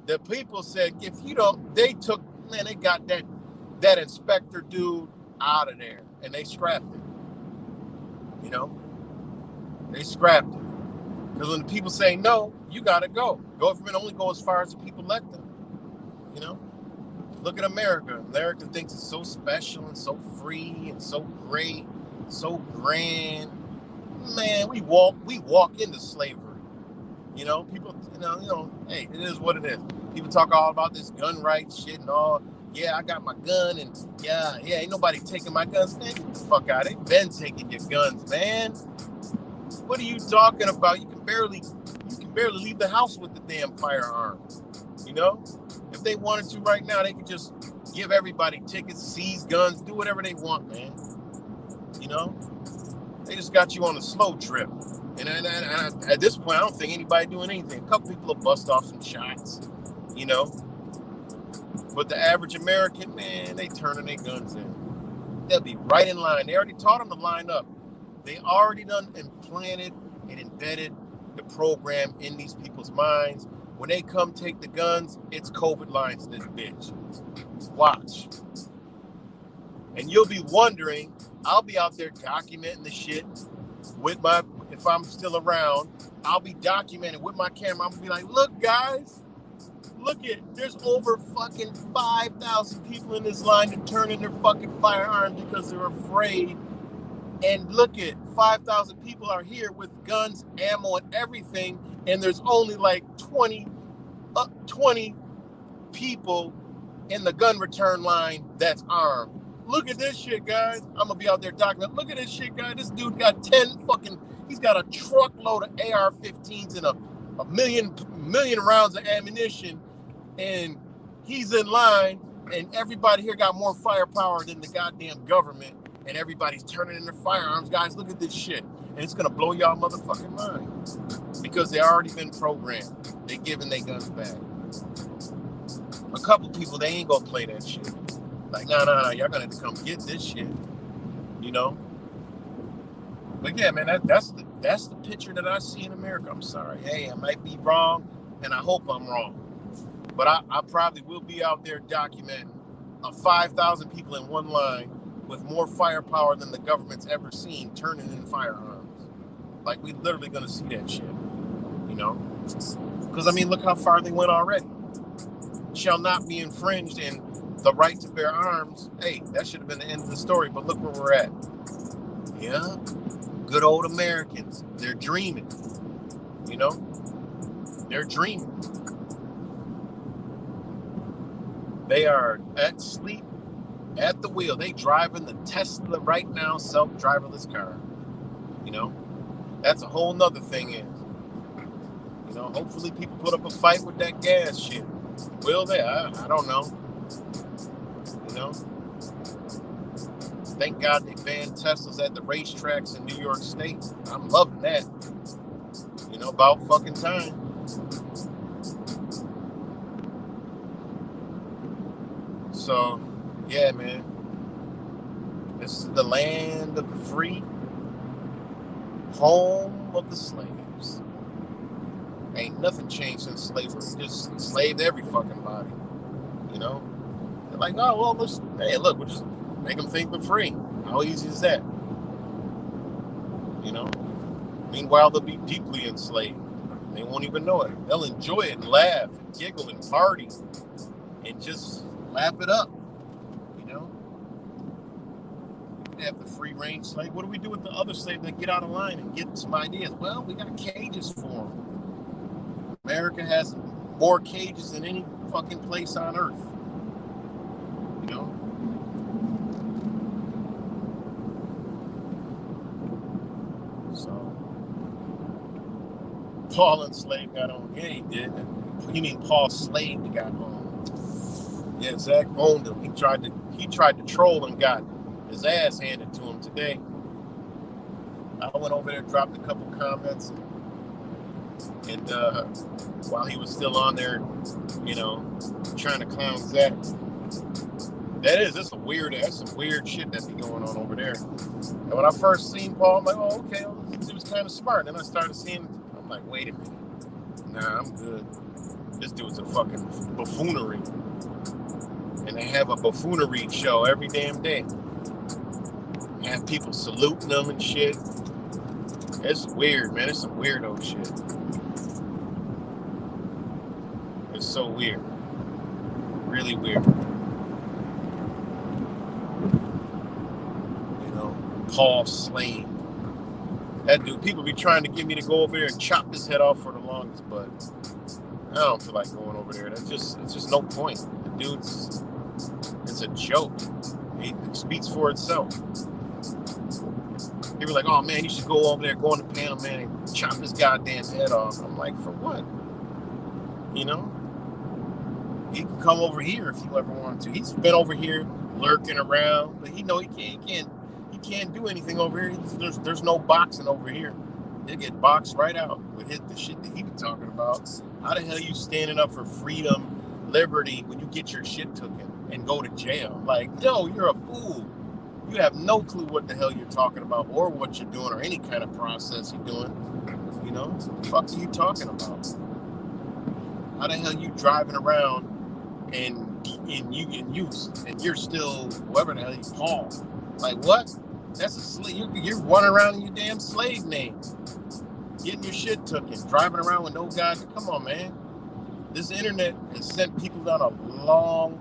The people said, if you don't, they got that inspector dude out of there, and they scrapped it. They scrapped it. Because when the people say no, you gotta go. Government only go as far as the people let them. Look at America. America thinks it's so special and so free and so great, so grand. Man, we walk into slavery. People, hey, it is what it is. People talk all about this gun rights shit and all. yeah, I got my gun, and yeah, ain't nobody taking my guns. Man, get the fuck out. They been taking your guns, man. What are you talking about? You can barely leave the house with the damn firearm. You know? If they wanted to right now, they could just give everybody tickets, seize guns, do whatever they want, man. You know? They just got you on a slow trip. And at this point, I don't think anybody doing anything. A couple people will bust off some shots, you know? But the average American, man, they turning their guns in. They'll be right in line. They already taught them to line up. They already done implanted and embedded the program in these people's minds. When they come take the guns, it's COVID lines in this bitch. Watch. And you'll be wondering, I'll be out there documenting the shit with my, if I'm still around, I'll be documenting with my camera. I'm gonna be like, look, guys, look it. There's over fucking 5,000 people in this line that turn in their fucking firearms because they're afraid. And look it, 5,000 people are here with guns, ammo, and everything. And there's only like 20 people in the gun return line that's armed. Look at this shit, guys. I'm gonna be out there documenting. Look at this shit, guys. This dude got he's got a truckload of AR-15s and a million rounds of ammunition, and he's in line, and everybody here got more firepower than the goddamn government, and everybody's turning in their firearms. Guys, look at this shit. And it's gonna blow y'all motherfucking mind. Because they already been programmed. They giving their guns back. A couple people, they ain't gonna play that shit. Like, no, y'all gonna have to come get this shit, you know. But yeah, man, that's the picture that I see in America. I'm sorry, hey, I might be wrong, and I hope I'm wrong. But I probably will be out there documenting 5,000 people in one line with more firepower than the government's ever seen turning in firearms. Like, we literally gonna see that shit, you know. Because I mean, look how far they went already. Shall not be infringed in the right to bear arms. Hey, that should have been the end of the story, but look where we're at. Yeah, good old Americans. They're dreaming, you know? They're dreaming. They are at sleep, at the wheel. They driving the Tesla right now, self-driverless car. You know? That's a whole nother thing is. You know, hopefully people put up a fight with that gas shit. Will they? I don't know. You know? Thank God they banned Teslas at the racetracks in New York State. I'm loving that. You know, about fucking time. So, yeah, man. This is the land of the free, home of the slaves. Ain't nothing changed since slavery. Just enslaved every fucking body. You know? They're like, oh, well, we'll just make them think they're free. How easy is that? You know? Meanwhile, they'll be deeply enslaved. They won't even know it. They'll enjoy it and laugh and giggle and party and just lap it up. You know? They have the free range slave. What do we do with the other slaves that get out of line and get some ideas? Well, we got cages for them. America has more cages than any fucking place on earth. You know? So, Paul enslaved got on. Yeah, he did. You mean Paul slaved got on? Yeah, Zach owned him. He tried to troll and got his ass handed to him today. I went over there, dropped a couple comments, and while he was still on there, you know, trying to clown Zach. That's some weird shit that be going on over there. And when I first seen Paul, I'm like, oh, okay, he was kind of smart. Then I started seeing, I'm like, wait a minute. Nah, I'm good. This dude's a fucking buffoonery. And they have a buffoonery show every damn day. Have people saluting them and shit. It's weird, man. It's some weirdo shit. It's so weird. Really weird. You know, Paul Slade. That dude, people be trying to get me to go over there and chop his head off for the longest, but I don't feel like going over there. It's just no point. The dude's it's a joke. It speaks for itself. They were like, oh man, you should go over there, go on the panel, man, and chop this goddamn head off. I'm like, for what? You know? He can come over here if you ever want to. He's been over here lurking around, but he can't do anything over here. There's no boxing over here. He'll get boxed right out with the shit that he be talking about. How the hell are you standing up for freedom, liberty when you get your shit taken and go to jail? Like, yo, you're a fool. You have no clue what the hell you're talking about or what you're doing or any kind of process you're doing. You know, what the fuck are you talking about? How the hell you driving around and you're still whoever the hell you Paul? Like what? That's a slave. You're running around in your damn slave name, getting your shit taken, driving around with no God. Come on, man. This internet has sent people down a long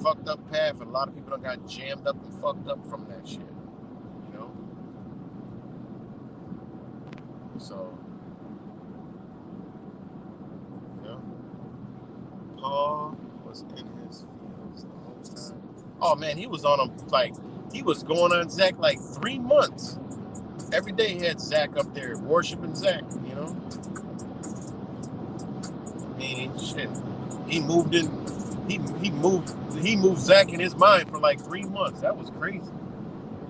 fucked up path, and a lot of people done got jammed up and fucked up from that shit. You know? So, you know, Paul was in his fields the whole time. Oh man, he was on him like he was going on Zach like 3 months. Every day he had Zach up there worshiping Zach, you know? I mean, shit. He moved Zach in his mind for like 3 months. That was crazy.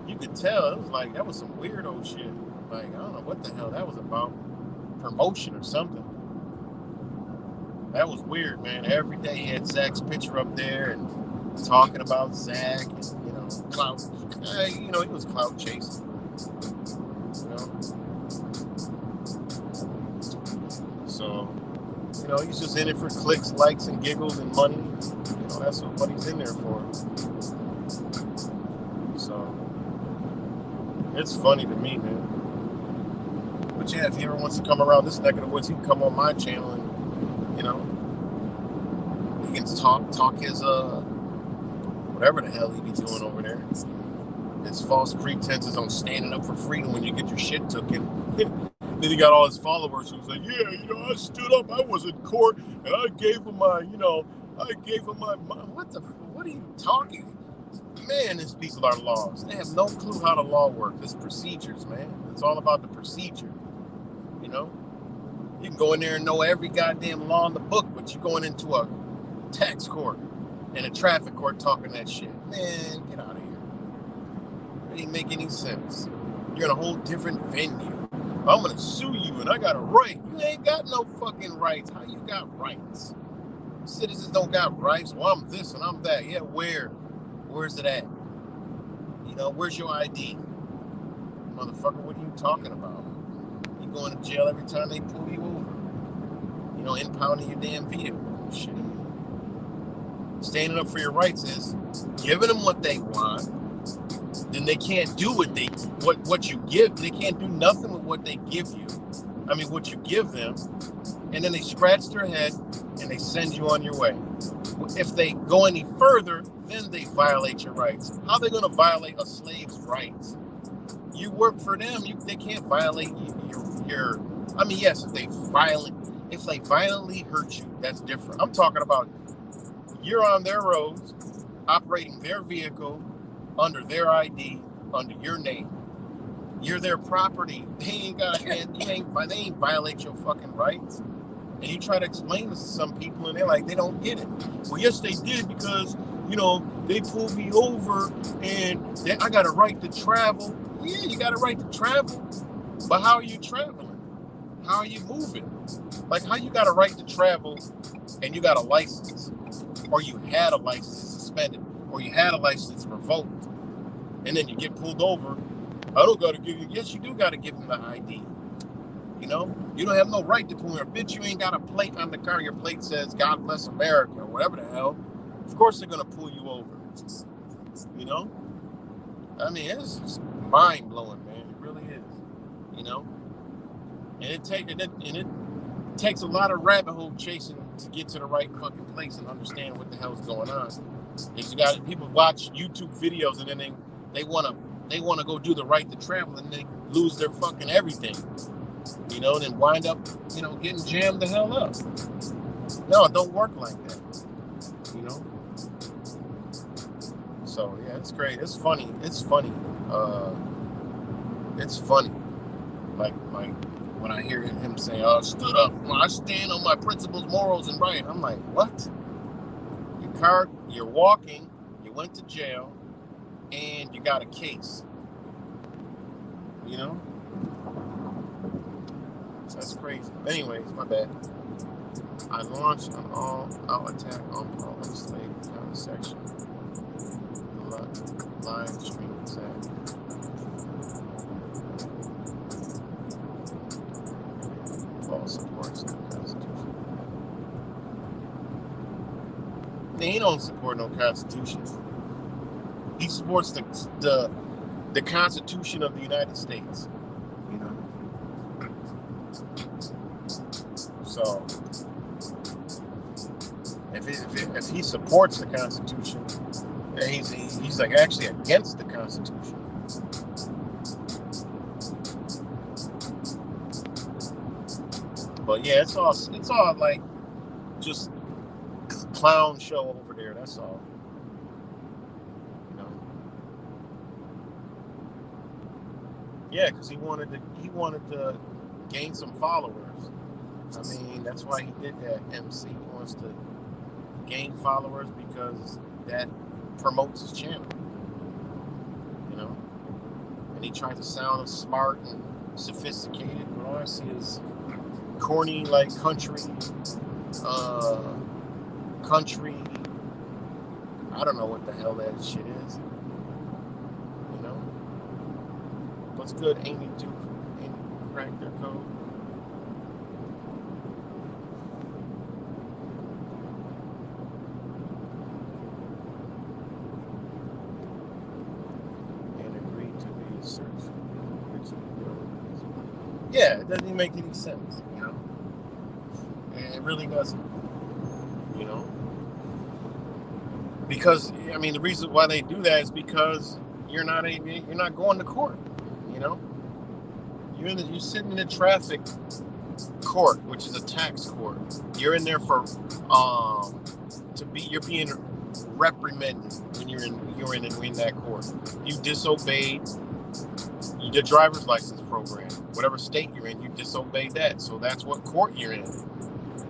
You could tell it was like that was some weirdo shit. Like, I don't know what the hell that was about. Promotion or something. That was weird, man. Every day he had Zach's picture up there and talking about Zach and, you know, clout. He was clout chasing. You know? So, you know, he's just in it for clicks, likes, and giggles and money. You know, that's what he's in there for. So, it's funny to me, man. But yeah, if he ever wants to come around this neck of the woods, he can come on my channel and, you know, he can talk his, whatever the hell he be doing over there. His false pretenses on standing up for freedom when you get your shit taken. Then he got all his followers who's like, yeah, you know, I stood up, I was in court, and I gave him my, what are you talking? Man, these people are lost. They have no clue how the law works. It's procedures, man. It's all about the procedure, you know? You can go in there and know every goddamn law in the book, but you're going into a tax court and a traffic court talking that shit. Man, get out of here. It ain't make any sense. You're in a whole different venue. I'm gonna sue you and I got a right. You ain't got no fucking rights. How you got rights? Citizens don't got rights. Well, I'm this and I'm that. Yeah, where? Where's it at? You know, where's your ID? Motherfucker, what are you talking about? You going to jail every time they pull you over. You know, impounding your damn vehicle. Shit. Standing up for your rights is giving them what they want. Then they can't do what you give. They can't do nothing with what they give you. I mean, what you give them. And then they scratch their head and they send you on your way. If they go any further, then they violate your rights. How are they going to violate a slave's rights? You work for them. They can't violate your. I mean, yes, if they violently hurt you, that's different. I'm talking about you're on their roads, operating their vehicle under their ID, under your name. You're their property. They ain't violate your fucking rights. And you try to explain this to some people, and they're like, they don't get it. Well, yes, they did because, you know, they pulled me over, and I got a right to travel. Yeah, you got a right to travel, but how are you traveling? How are you moving? Like, how you got a right to travel, and you got a license, or you had a license suspended, or you had a license revoked, and then you get pulled over. I don't got to give you. Yes, you do got to give them the ID. You know, you don't have no right to pull me over. Bitch, you ain't got a plate on the car. Your plate says "God bless America" or whatever the hell. Of course they're gonna pull you over. You know, I mean, it's just mind blowing, man. It really is. You know, and it takes a lot of rabbit hole chasing to get to the right fucking place and understand what the hell's going on. Because you got people watch YouTube videos and then they wanna go do the right to travel and they lose their fucking everything. You know, and then wind up, you know, getting jammed the hell up. No, it don't work like that. you know. So yeah, it's great. It's funny. It's funny. It's funny. Like when I hear him say, "Oh, I stood up. Well, I stand on my principles, morals, and right." I'm like, what? You're walking. You went to jail, and you got a case. You know. That's crazy. Anyways, my bad. I launched an all-out attack on pro-enslaved comment section. Live stream attack. Paul supports the Constitution. He don't support no Constitution. He supports the Constitution of the United States. You know. So if he supports the Constitution, he's like actually against the Constitution. But yeah, it's all like just clown show over there. That's all. You know. Yeah, because he wanted to gain some followers. I mean, that's why he did that. MC wants to gain followers because that promotes his channel. You know, and he tries to sound smart and sophisticated, but all I see is corny, like country. I don't know what the hell that shit is. You know, what's good? Amy cracked their code. Yeah, it doesn't make any sense, you know. And it really doesn't, you know. Because I mean, the reason why they do that is because you're not going to court, you know. You're sitting in a traffic court, which is a tax court. You're in there for you're being reprimanded when you're in that court. You disobeyed the driver's license program. Whatever state you're in, you disobeyed that. So that's what court you're in.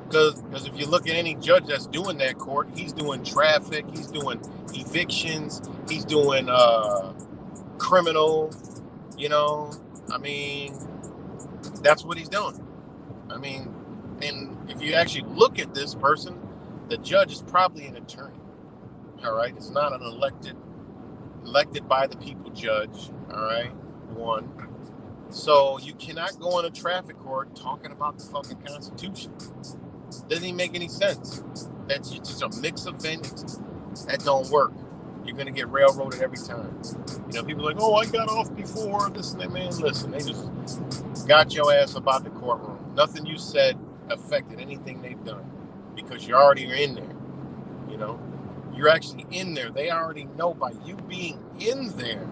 Because if you look at any judge that's doing that court, he's doing traffic, he's doing evictions, he's doing criminal, you know. I mean, that's what he's doing. I mean, and if you actually look at this person, the judge is probably an attorney. All right, it's not an elected by the people judge. All right, one. So you cannot go on a traffic court talking about the fucking Constitution. Doesn't even make any sense. That's just a mix of vengeance. That don't work. You're gonna get railroaded every time. You know, people are like, oh, I got off before this and that. Man, listen, they just got your ass about the courtroom. Nothing you said affected anything they've done because you're already in there. You know, you're actually in there. They already know by you being in there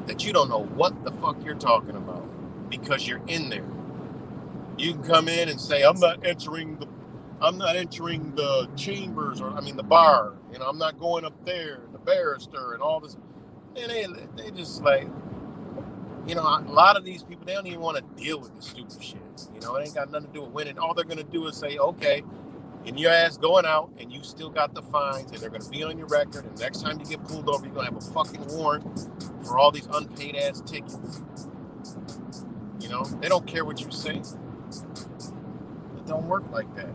that you don't know what the fuck you're talking about because you're in there. You can come in and say, I'm not entering the chambers, or the bar. You know, I'm not going up there, the barrister and all this. And they just like, you know, a lot of these people, they don't even want to deal with the stupid shit. You know, it ain't got nothing to do with winning. All they're going to do is say, okay, and your ass going out and you still got the fines and they're going to be on your record. And next time you get pulled over, you're going to have a fucking warrant for all these unpaid ass tickets. You know, they don't care what you say. It don't work like that.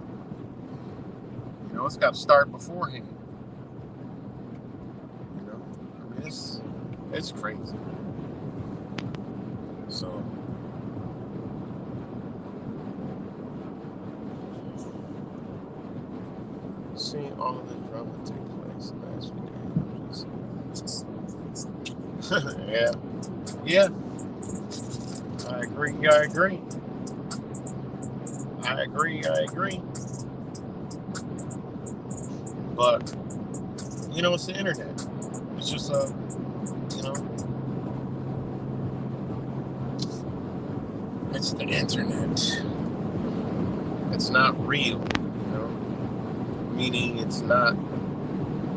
You know, it's got to start beforehand. You know, I mean, it's crazy. So, seeing all of this drama take place last weekend. Yeah. I agree. But, you know, it's the internet. It's just you know, it's the internet. It's not real, you know, meaning it's not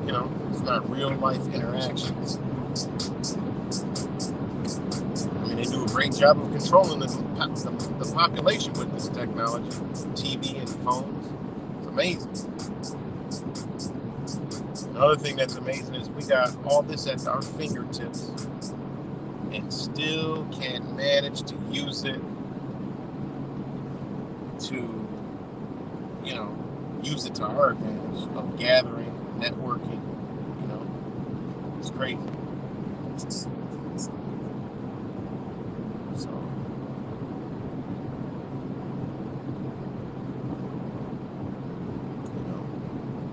it's not real life interactions. I mean, they do a great job of controlling the population with this technology, TV and phones. It's amazing. Another thing that's amazing is we got all this at our fingertips and still can't manage to use it to, use it to our advantage of gathering, networking. It's crazy. So,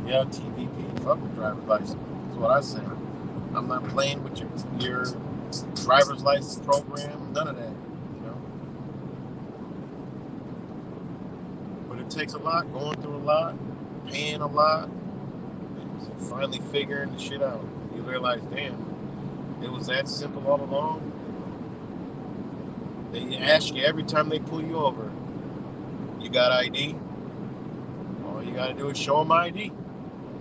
yeah, TVP, fuck with driver's license. That's what I say. I'm not playing with your driver's license program, none of that. But it takes a lot, going through a lot, paying a lot, and finally figuring the shit out. You realize, damn, it was that simple all along. They ask you every time they pull you over, you got ID? All you gotta do is show them ID.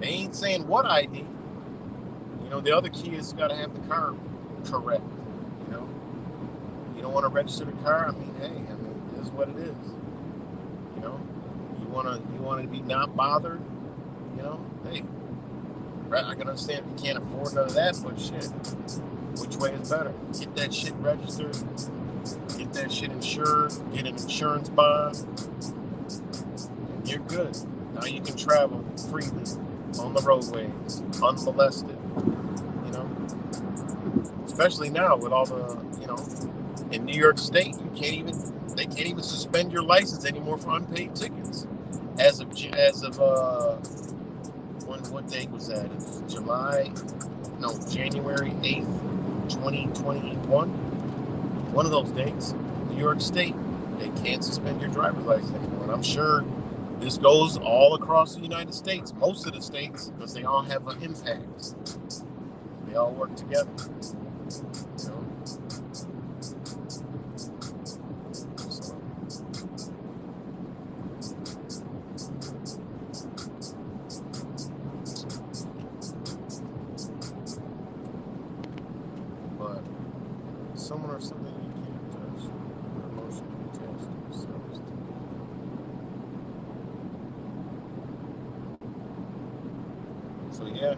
They ain't saying what ID. The other key is you gotta have the car correct. You don't want to register the car. Hey, it is what it is. You want to be not bothered. Hey, right? I can understand if you can't afford none of that, but shit, which way is better? Get that shit registered, get that shit insured, get an insurance bond, and you're good. Now you can travel freely on the roadways, unmolested. Especially now with all the, in New York State, they can't even suspend your license anymore for unpaid tickets. What date was that? It was January 8th, 2021. One of those dates, New York State, they can't suspend your driver's license anymore. And I'm sure this goes all across the United States, most of the states, because they all have an impact. They all work together. But someone or something you can't touch, or emotionally attached to yourselves. So yeah.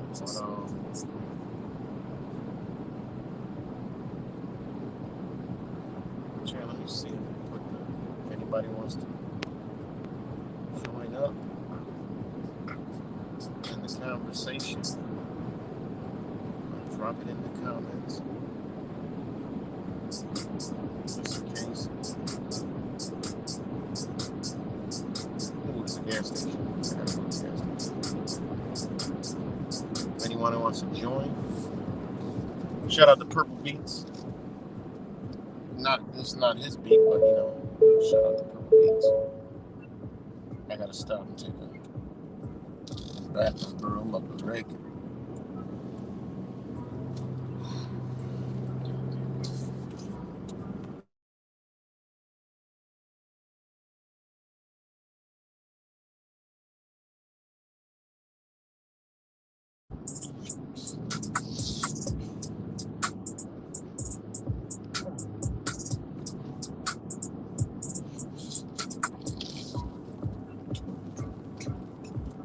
But let me see if anybody wants to join up in the conversation. Drop it in the comments. Just in case. Ooh, it's a gas station. If anyone who wants to join, shout out to Purple Beats. This is not his beat, but shout out to Purple Beats. I gotta stop and take a bathroom brew. I'm up to break.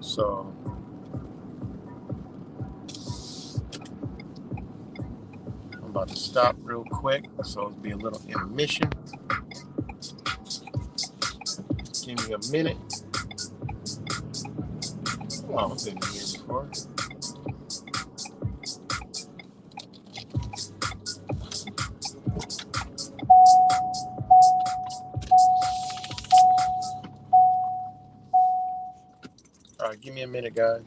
So I'm about to stop real quick. So it'll be a little intermission. Give me a minute. Oh, I've been here before. All right, give me a minute, guys.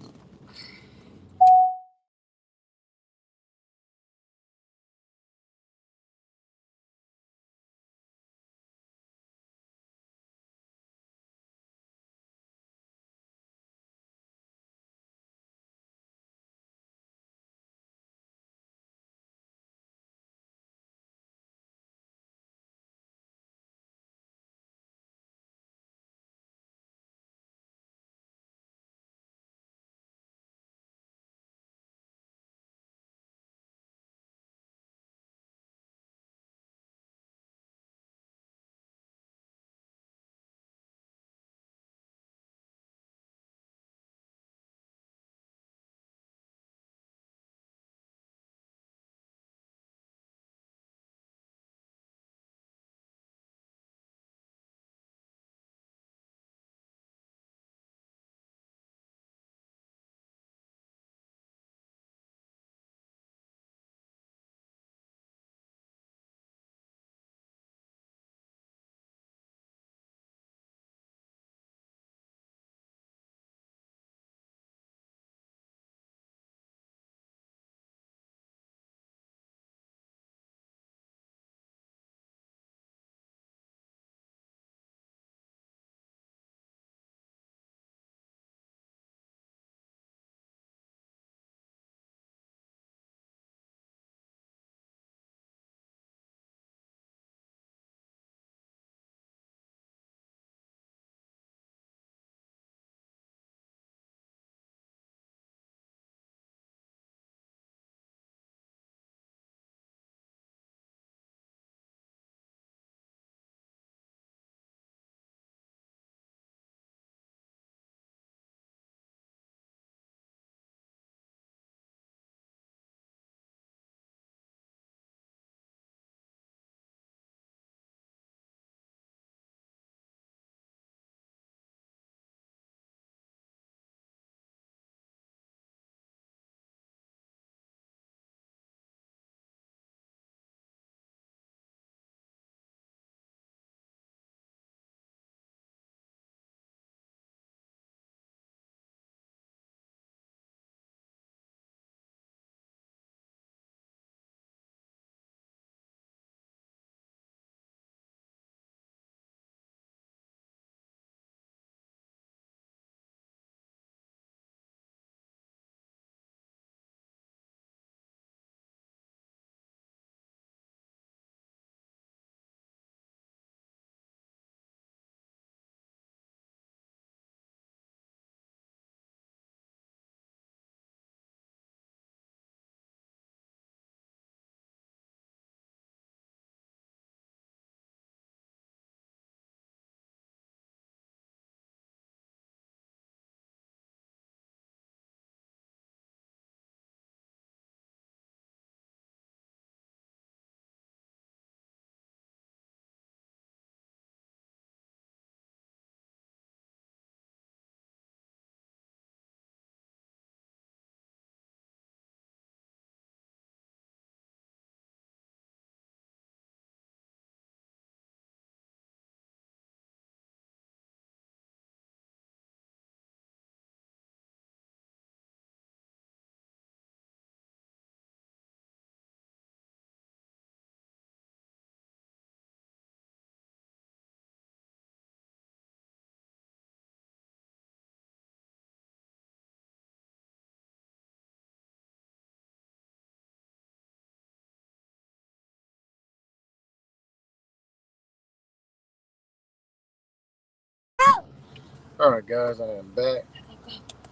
All right, guys, I am back.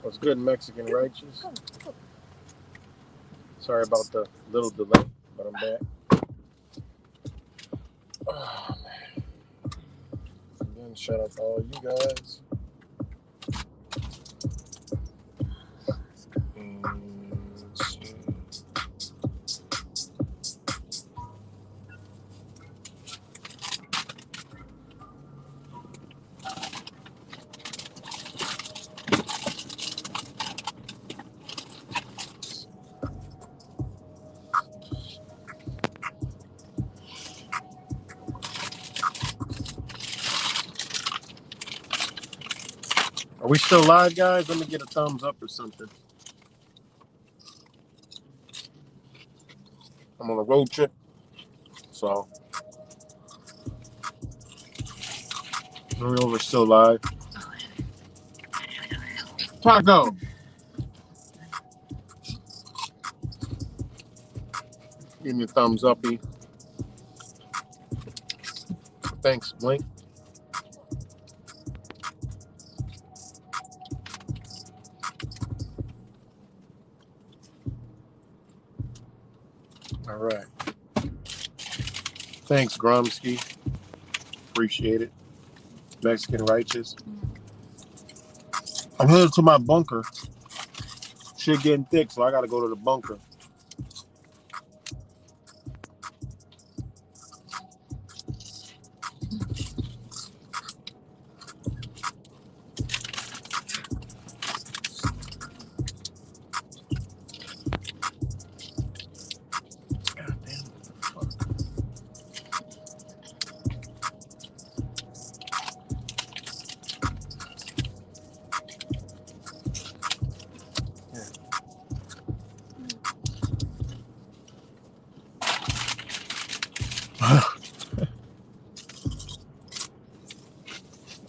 What's good, Mexican Righteous? Sorry about the little delay, but I'm back. Oh, man. Again, shout out to all you guys. Are we still live, guys? Let me get a thumbs up or something. I'm on a road trip, so I don't know if we're still live. Taco! Give me a thumbs uppy. Thanks, Blink. All right. Thanks, Gromsky. Appreciate it. Mexican Righteous. I'm headed to my bunker. Shit getting thick, so I gotta go to the bunker. God damn, what the fuck? Yeah.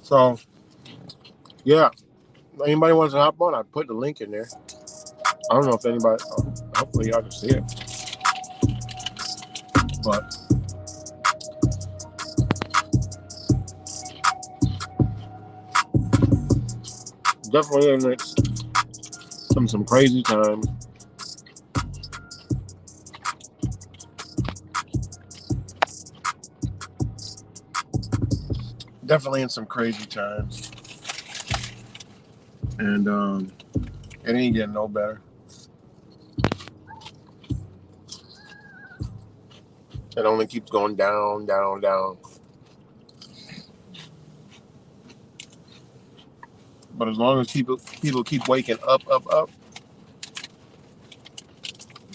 So, yeah. Anybody wants to hop on? I put the link in there. I don't know if anybody. Hopefully, y'all can see it. But definitely in it. Some crazy times. Definitely in some crazy times. And it ain't getting no better. It only keeps going down, down, down. But as long as people keep waking up,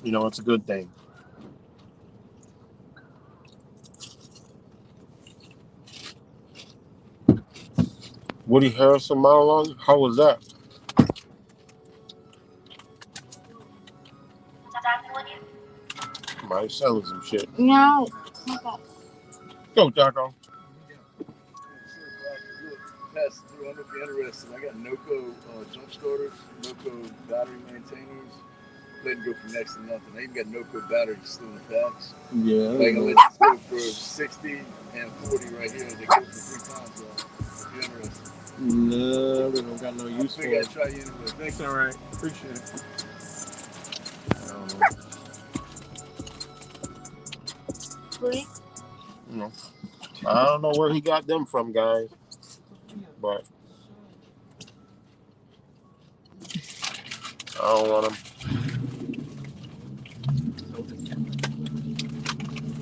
you know, it's a good thing. Woody Harrelson monologue? How was that? Might selling some shit. No. Go, Taco. Pass through. I don't know if you're interested. I got Noco jump starters, Noco battery maintainers. Let it go for next to nothing. I even got Noco batteries still in the packs. Yeah. Like, I'll let you go for 60 and 40 right here. They go for 3 times, if you're interested. No, we don't got no use for I think it. I'd try you anyway. Thanks. All right. Appreciate it. You know, I don't know where he got them from, guys. But I don't want them.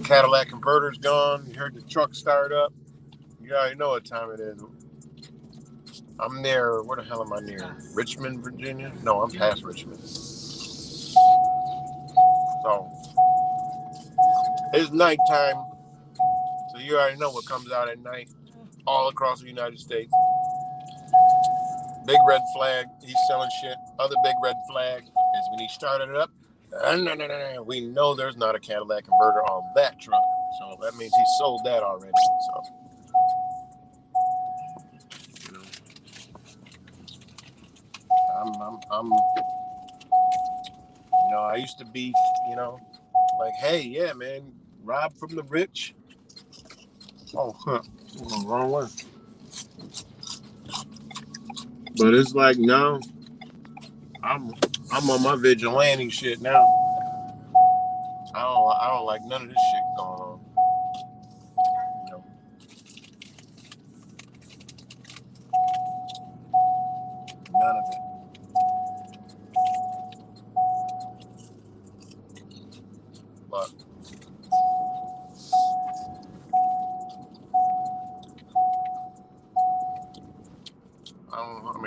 Cadillac converter's gone. You heard the truck start up. You already know what time it is. I'm near, where the hell am I near? Richmond, Virginia? No, I'm past Richmond. So, it's nighttime. So you already know what comes out at night all across the United States. Big red flag, he's selling shit. Other big red flag is when he started it up. We know there's not a Cadillac converter on that truck. So that means he sold that already. So, you know, I'm you know, I used to be, you know, like, hey, yeah, man, rob from the rich. Oh, huh. I'm going the wrong way. But it's like now, I'm on my vigilante shit now. I don't like none of this shit going on. You know, none of it. But I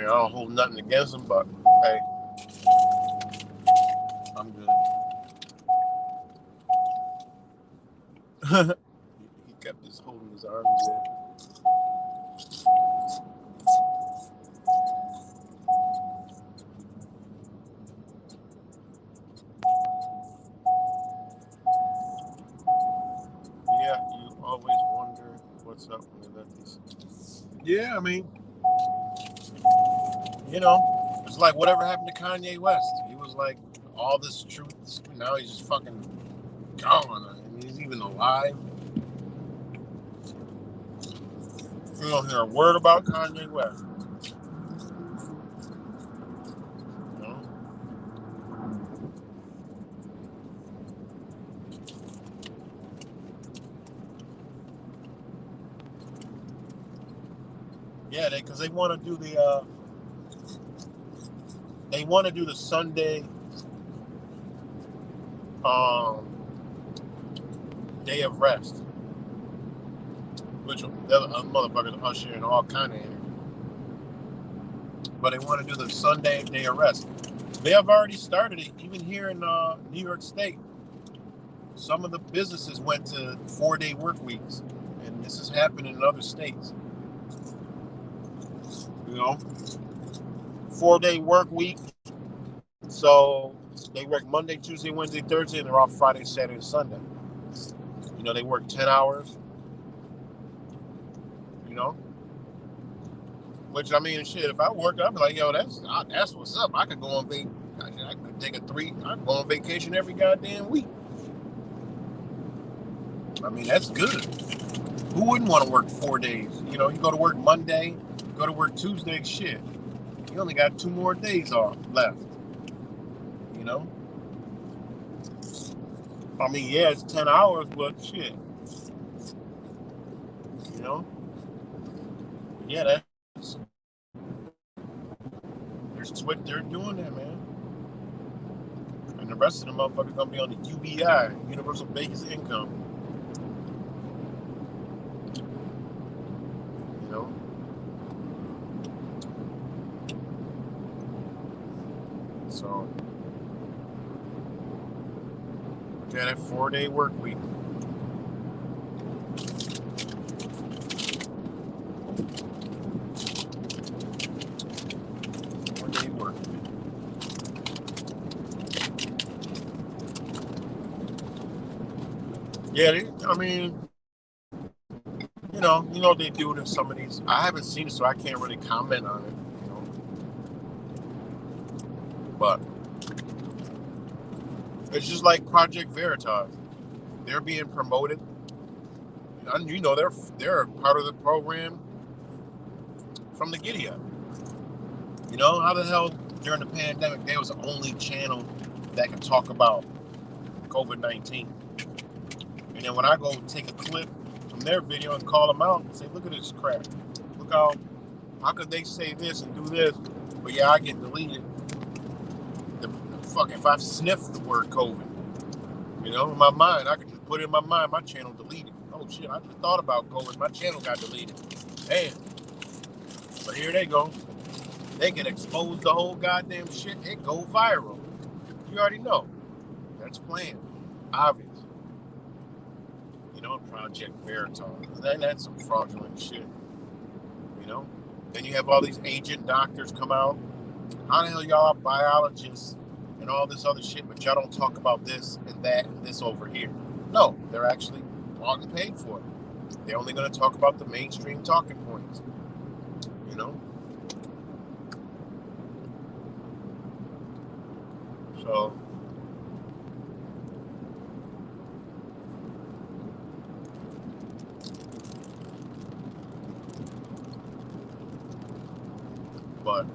don't hold nothing against them, but hey, I'm good. He kept his holding his arms in. Yeah, you always wonder what's up with this. Yeah, I mean, you know, it's like whatever happened to Kanye West. He was like all this truth. Now he's just fucking gone. And he's even alive. You don't hear a word about Kanye West. You know? Yeah, because they want to do the Sunday day of rest, which the other motherfuckers usher in all kind of energy. But they want to do the Sunday day of rest. They have already started it, even here in New York State. Some of the businesses went to 4-day work weeks, and this is happening in other states. You know, 4-day work week. So they work Monday, Tuesday, Wednesday, Thursday, and they're off Friday, Saturday, Sunday. You know, they work 10 hours. You know, which I mean, shit. If I worked, I'd be like, yo, that's what's up. I could go on vacation. I could take I could go on vacation every goddamn week. I mean, that's good. Who wouldn't want to work 4 days? You know, you go to work Monday, go to work Tuesday, shit. You only got 2 more days off left. You know? I mean, yeah, it's 10 hours, but shit. You know? Yeah, that's they're doing that, man. And the rest of the motherfuckers gonna be on the UBI, Universal Basic Income. You know? So, yeah, that 4-day work week. Yeah, I mean, you know they do it in some of these. I haven't seen it, so I can't really comment on it. You know, but it's just like Project Veritas. They're being promoted. And you know, they're part of the program from the giddy up. You know, how the hell during the pandemic they was the only channel that could talk about COVID-19. And then when I go take a clip from their video and call them out and say, look at this crap. Look how could they say this and do this? But yeah, I get deleted. The fuck, if I sniff the word COVID, you know, in my mind, I could just put it in my mind, my channel deleted. Oh shit, I just thought about COVID, my channel got deleted. Damn. But here they go. They can expose the whole goddamn shit. It go viral. You already know. That's planned. Obvious. You know, Project Veritas. That's some fraudulent shit. You know? Then you have all these agent doctors come out. How the hell y'all are biologists and all this other shit, but y'all don't talk about this and that and this over here? No, they're actually bought and paid for it. They're only going to talk about the mainstream talking points. You know? So... but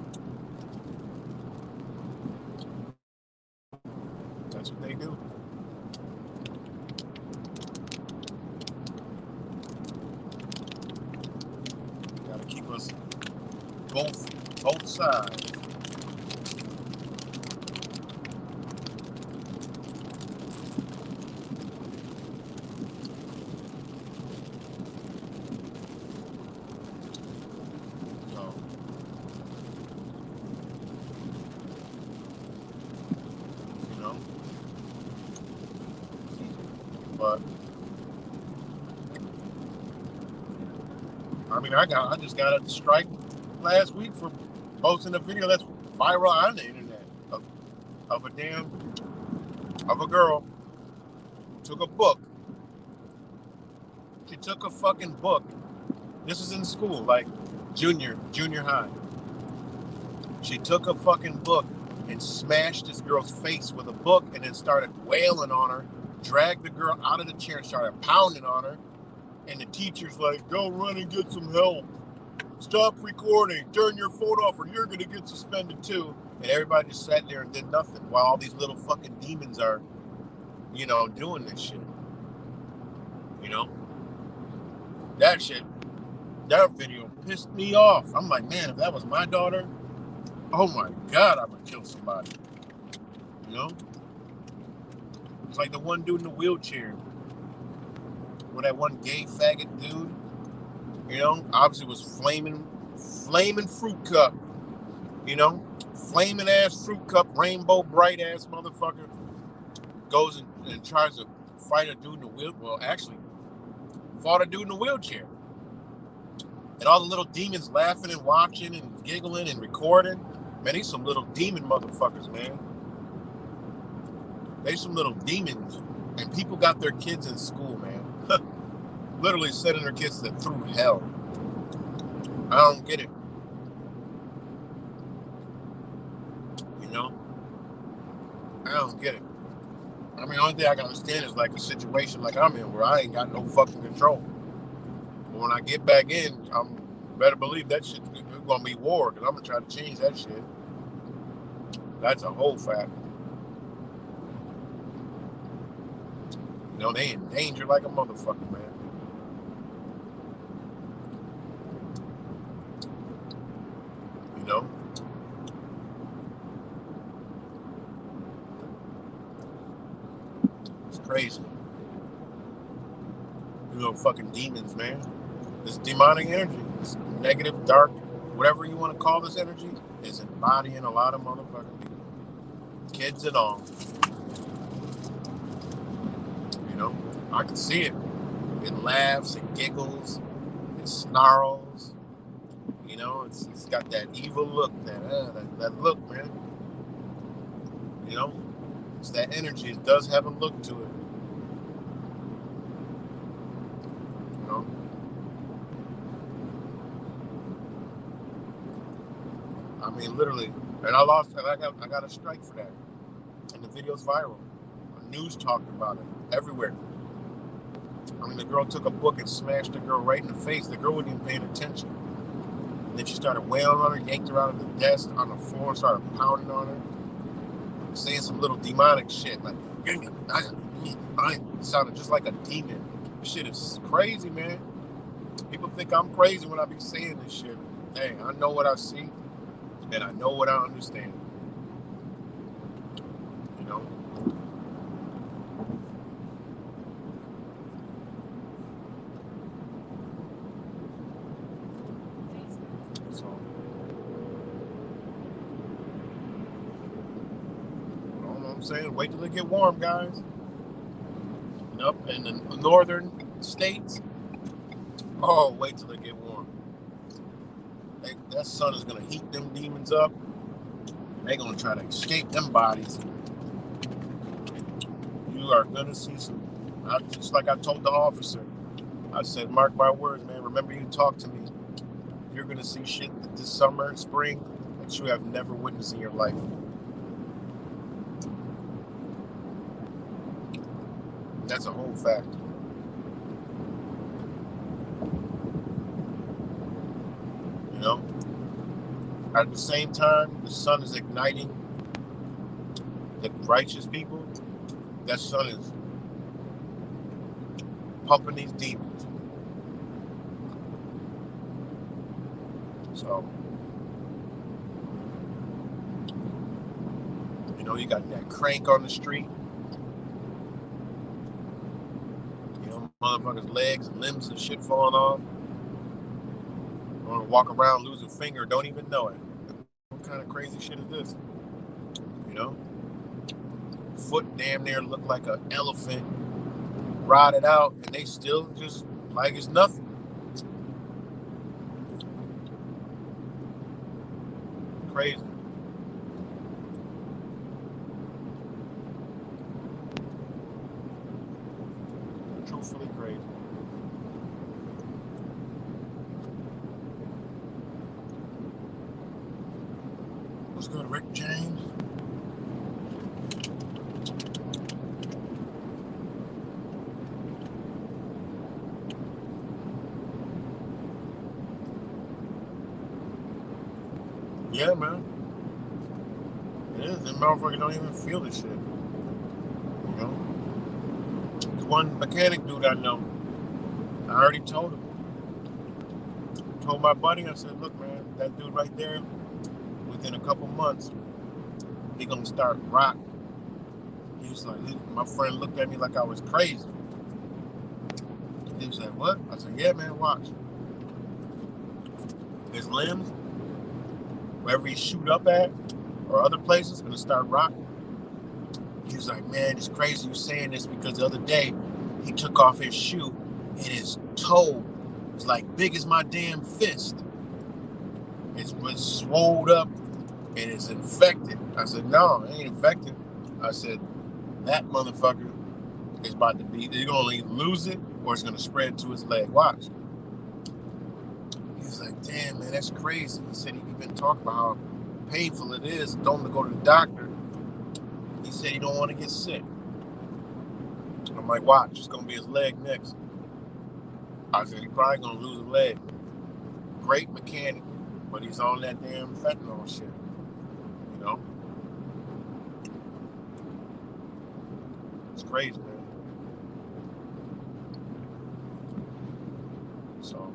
Both sides. So, you know, but I mean, I just got a strike last week for posting a video that's viral on the internet of a girl who took a book. She took a fucking book. This is in school, like junior high. She took a fucking book and smashed this girl's face with a book and then started wailing on her, dragged the girl out of the chair and started pounding on her. And the teacher's like, go run and get some help. Stop recording. Turn your phone off or you're going to get suspended too. And everybody just sat there and did nothing while all these little fucking demons are, you know, doing this shit. You know? That video pissed me off. I'm like, man, if that was my daughter, oh my God, I would kill somebody. You know? It's like the one dude in the wheelchair. With that one gay faggot dude. You know? Obviously was flaming fruit cup. You know? Flaming ass fruit cup, rainbow bright ass motherfucker. Goes and tries to fight a dude in the wheelchair. Well, actually, fought a dude in a wheelchair. And all the little demons laughing and watching and giggling and recording. Man, these some little demon motherfuckers, man. They some little demons. And people got their kids in school, man. Literally sending their kids through hell. I don't get it. You know? I don't get it. I mean, the only thing I can understand is like a situation like I'm in where I ain't got no fucking control. But when I get back in, I'm better believe that shit's gonna be war because I'm gonna try to change that shit. That's a whole fact. You know, they in danger like a motherfucker, man. You know? It's crazy. You know, fucking demons, man. This demonic energy, this negative, dark, whatever you want to call this energy, is embodying a lot of motherfucking people. Kids and all. You know? I can see it. It laughs, it giggles, it snarls. You know, it's got that evil look, that look, man. You know? It's that energy. It does have a look to it. You know? I mean, literally. And I got a strike for that. And the video's viral. The news talked about it everywhere. I mean, the girl took a book and smashed the girl right in the face. The girl wasn't even paying attention. And then she started wailing on her, yanked her out of the desk on the floor, started pounding on her, saying some little demonic shit. Like, I sounded just like a demon. This shit is crazy, man. People think I'm crazy when I be saying this shit. Hey, I know what I see, and I know what I understand. You know? So, you know what I'm saying? Wait till it get warm, guys. Up in the northern states, oh, wait till it get warm. That sun is going to heat them demons up. And they're going to try to escape them bodies. You are going to see some, just like I told the officer, I said, mark my words, man, remember you talked to me. You're going to see shit this summer and spring that you have never witnessed in your life. That's a whole fact. You know? At the same time, the sun is igniting the righteous people. That sun is pumping these demons. So, know, you got that crank on the street. You know, motherfuckers' legs and limbs and shit falling off. Want to walk around, lose a finger, don't even know it. What kind of crazy shit is this? You know? Foot damn near look like an elephant, rotted out, and they still just like it's nothing. Crazy. Truthfully crazy. What's good, Rick James? Yeah, man. It is. Them motherfuckers don't even feel the shit. You know? There's one mechanic dude I know. I already told him. Told my buddy, I said, look, man, that dude right there, within a couple months, he gonna start rocking. He was like, my friend looked at me like I was crazy. He was like, what? I said, yeah, man, watch. His limbs, wherever he shoot up at, or other places, gonna start rocking. He was like, man, it's crazy you saying this because the other day he took off his shoe and his toe was like big as my damn fist. It was swelled up and it's infected. I said, no, it ain't infected. I said, that motherfucker is about to be, you're gonna either lose it or it's gonna spread to his leg. Watch. He was like, damn, man, that's crazy. He said he'd been talking about how painful it is. Don't go to the doctor. He said he don't want to get sick. I'm like, watch, it's gonna be his leg next. I said, he's probably gonna lose a leg. Great mechanic, but he's on that damn fentanyl shit. You know? It's crazy, man. So.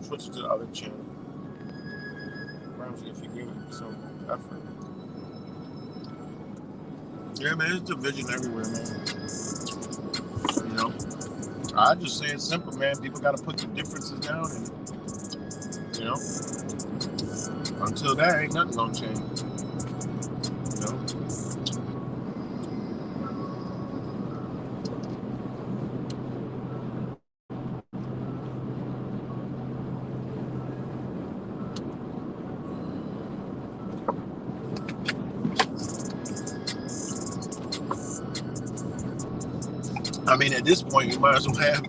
Switching to the other channel. Perhaps if you give it some effort. Yeah, man, there's division everywhere, man. You know, I just say it's simple, man. People got to put the differences down, and you know, until that, ain't nothing gonna change. You know. I mean, at this point, you might as well have.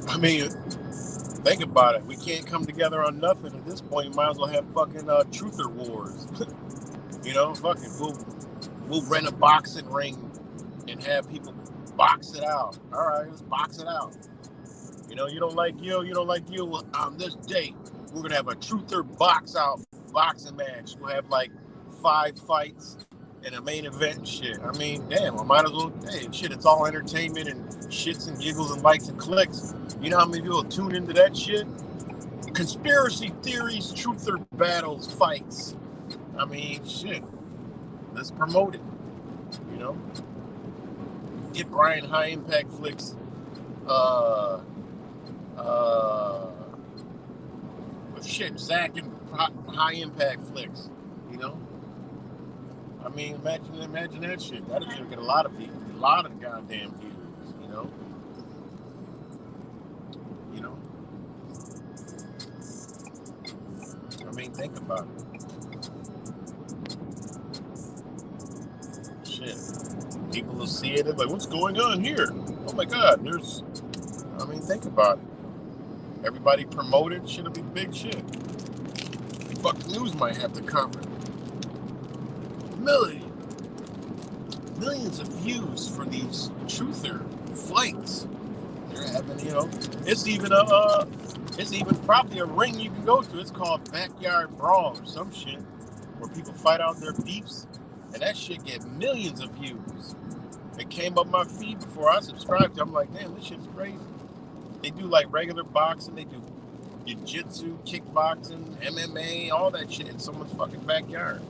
I mean, think about it. We can't come together on nothing. At this point, you might as well have fucking truther wars. You know, fucking we'll rent a boxing ring and have people box it out. All right, let's box it out. You know, you don't like you. Well, on this date, we're gonna have a truther boxing match. We'll have like 5 fights and a main event and shit. I mean, damn, I might as well. Hey, shit, it's all entertainment and shits and giggles and likes and clicks. You know how many people tune into that shit? Conspiracy theories, truther battles, fights. I mean, shit. Let's promote it. You know, get Brian High Impact Flicks. With shit, Zach and High Impact Flicks. You know. I mean, imagine that shit. That'll get a lot of views, a lot of goddamn views. You know. You know. I mean, think about it. Shit. people will see it and like, what's going on here? Oh my God, think about it. Everybody promoted, shit'll be big shit. Fuck News might have to cover it. Millions of views for these truther fights. They're having, it's even probably a ring you can go to. It's called Backyard Brawl or some shit, where people fight out their beefs, and that shit get millions of views. It came up my feed before I subscribed to it. I'm like, damn, this shit's crazy. They do like regular boxing, they do jiu-jitsu, kickboxing, MMA, all that shit in someone's fucking backyard.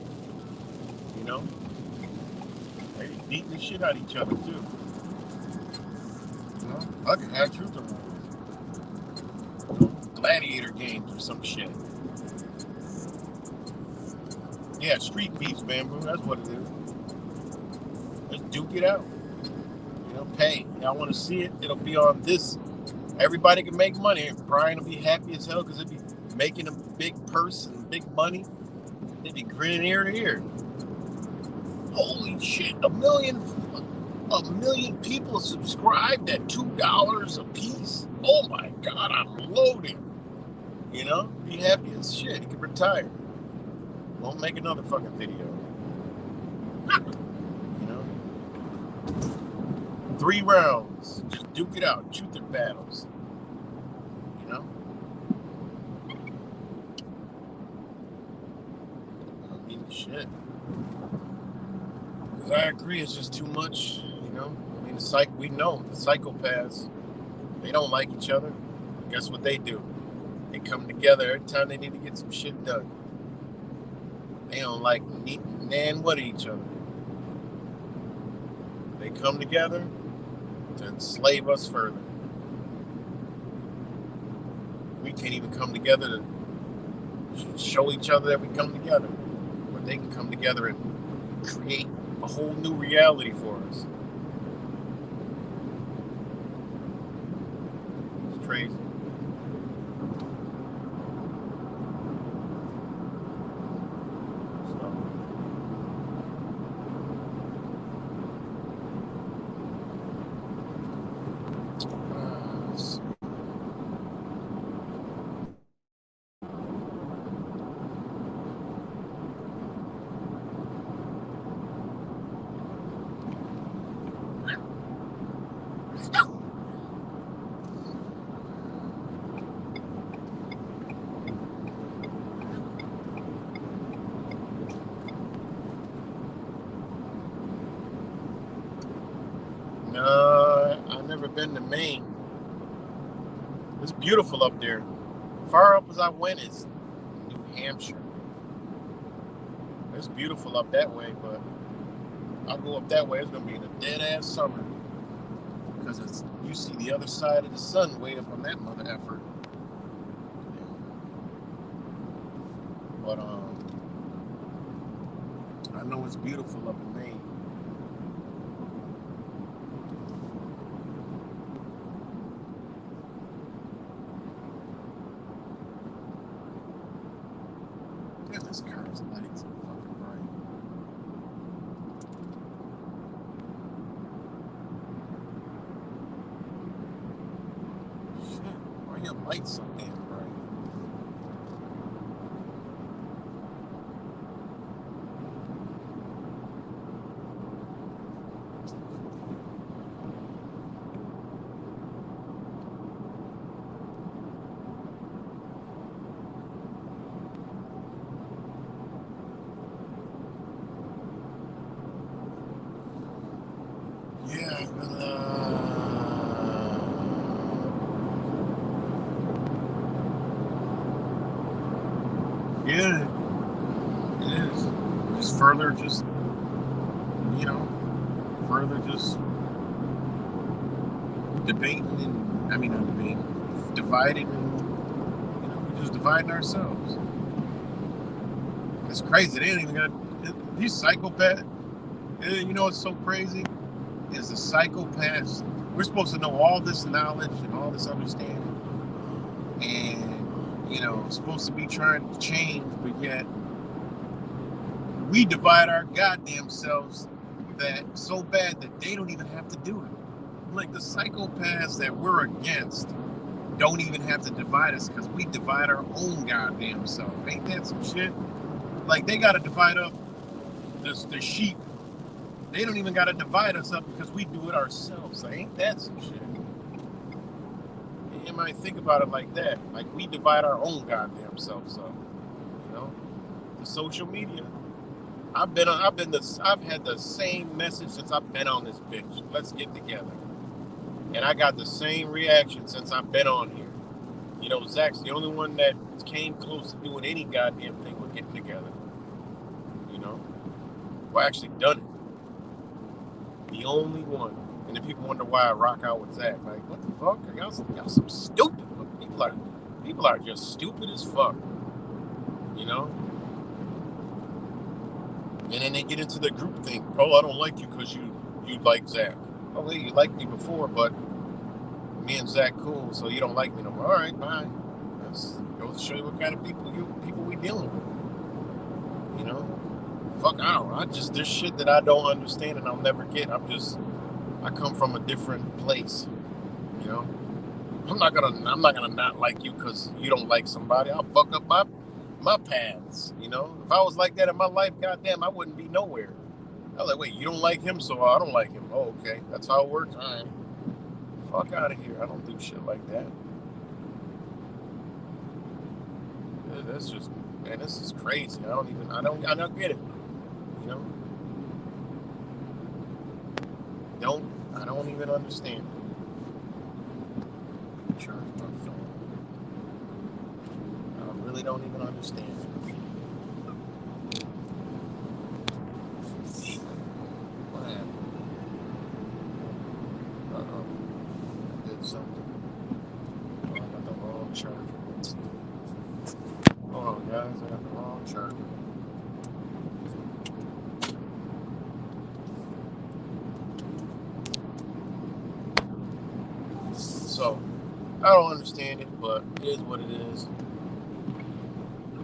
They beating the shit out of each other too. I could have truth or gladiator games or some shit. Yeah, street beefs, Bamboo. That's what it is. Let's duke it out. Pay. Y'all want to see it? It'll be on this. Everybody can make money. Brian will be happy as hell because he'll be making a big purse and big money. They'd be grinning ear to ear. Holy shit! A million people subscribed at $2 a piece. Oh my God, I'm loaded. Be happy as shit. He can retire. Won't make another fucking video. 3 rounds. Just duke it out. Truther battles. Shit. Because I agree, it's just too much. We know the psychopaths, they don't like each other. Guess what they do? They come together every time they need to get some shit done. They don't like nan what each other. They come together to enslave us further. We can't even come together to show each other that we come together. But they can come together and create a whole new reality for us. It's crazy. I've never been to Maine. It's beautiful up there. Far up as I went is New Hampshire. It's beautiful up that way, but I'll go up that way. It's gonna be in a dead ass summer because you see the other side of the sun way up on that mother effort. But I know it's beautiful up in Maine. This car's lights are fucking bright. Shit, why are your lights so damn bright? Yeah, it is. Just further, debating and, not debating, dividing and, we're just dividing ourselves. It's crazy. They ain't even got, these psychopaths, what's so crazy? Is the psychopaths, we're supposed to know all this knowledge and all this understanding. And supposed to be trying to change, but yet we divide our goddamn selves that so bad that they don't even have to do it. Like the psychopaths that we're against don't even have to divide us because we divide our own goddamn self. Ain't that some shit? Like they gotta divide up the sheep. They don't even gotta divide us up because we do it ourselves. Like, ain't that some shit? You might think about it like that. Like we divide our own goddamn selves up. You know, the social media. I've had the same message since I've been on this bitch. Let's get together. And I got the same reaction since I've been on here. You know, Zach's the only one that came close to doing any goddamn thing with getting together. You know? Well, actually done it. The only one. And then people wonder why I rock out with Zach. Like, what the fuck? Y'all some stupid. People are just stupid as fuck. You know? And then they get into the group thing. Oh, I don't like you because you like Zach. Oh, wait, you liked me before, but me and Zach cool, so you don't like me no more. All right, bye. That's goes to show you what kind of people we dealing with. You know? Fuck, there's shit that I don't understand and I'll never get. I come from a different place. You know? I'm not gonna not like you because you don't like somebody. I'll fuck up my paths, you know? If I was like that in my life, goddamn, I wouldn't be nowhere. I was like, wait, you don't like him, so I don't like him. Oh, okay. That's how it works? All right. Fuck out of here. I don't do shit like that. That's just, man, this is crazy. I don't get it. You know? I don't even understand it. Charge my phone. I really don't even understand it. What happened? I did something. Oh, I got the wrong charger. Hold on, guys. I got the wrong charger. So, I don't understand it, but it is what it is.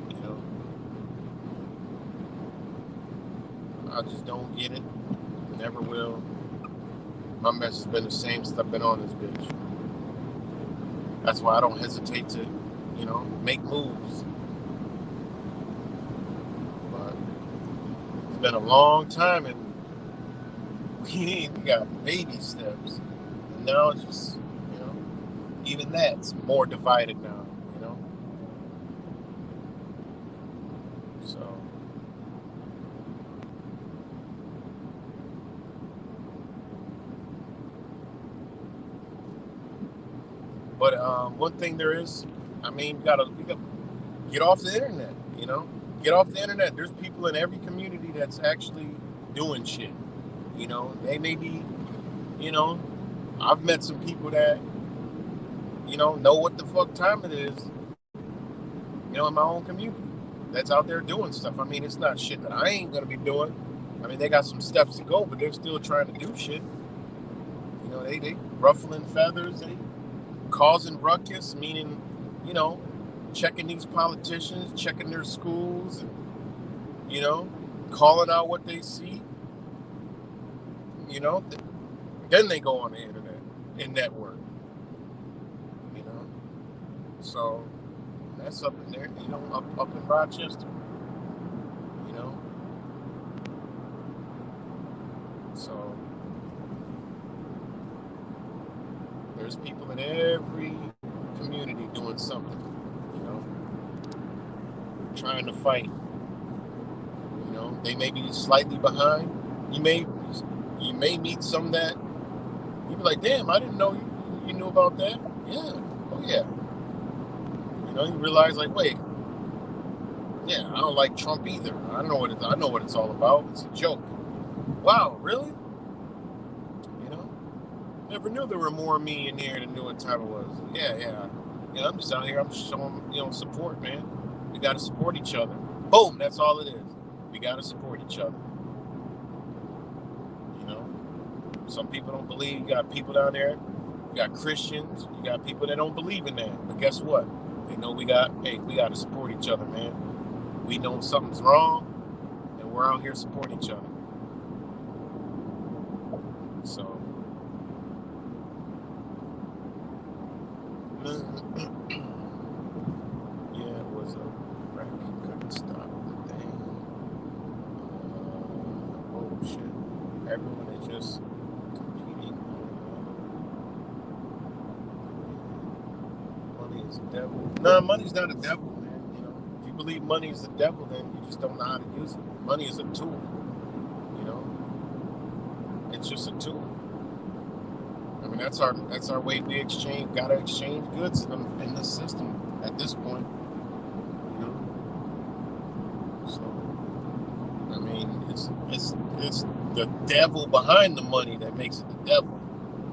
You know, I just don't get it. Never will. My message has been the same since I've been on this bitch. That's why I don't hesitate to, you know, make moves. But it's been a long time, and we got baby steps. And now it's just, you know, even that's more divided now, you know? So. But one thing there is, I mean, we gotta get off the internet, you know? Get off the internet. There's people in every community that's actually doing shit. You know, they may be, you know, I've met some people that, you know what the fuck time it is, you know, in my own community that's out there doing stuff. I mean, it's not shit that I ain't gonna be doing. I mean, they got some steps to go, but they're still trying to do shit. You know, they ruffling feathers, they causing ruckus, meaning, you know, checking these politicians, checking their schools, and, you know, calling out what they see. You know, then they go on the internet and network. You know, so that's up in there. You know, up in Rochester. You know, so there's people in every community doing something. You know, trying to fight. You know, they may be slightly behind. You may meet some that you be like, damn, I didn't know you knew about that. Yeah. Oh yeah. You know, you realize like, wait, yeah, I don't like Trump either. I know what it's all about. It's a joke. Wow, really? You know? Never knew there were more of me in there than knew what time it was. Yeah. You know, I'm just out here, I'm showing, you know, support, man. We gotta support each other. Boom, that's all it is. We gotta support each other. You know? Some people don't believe. You got people down there, you got Christians, you got people that don't believe in that. But guess what? They know we got to support each other, man. We know something's wrong, and we're out here supporting each other. So, yeah, it was a wreck. Couldn't stop the thing. Oh shit! Everyone is just competing. Money is the devil. No, money's not a devil, man. You know, if you believe money is the devil, then you just don't know how to use it. Money is a tool. You know, it's just a tool. I mean, that's our way we gotta exchange goods in this system at this point. You know, so I mean, it's the devil behind the money that makes it the devil.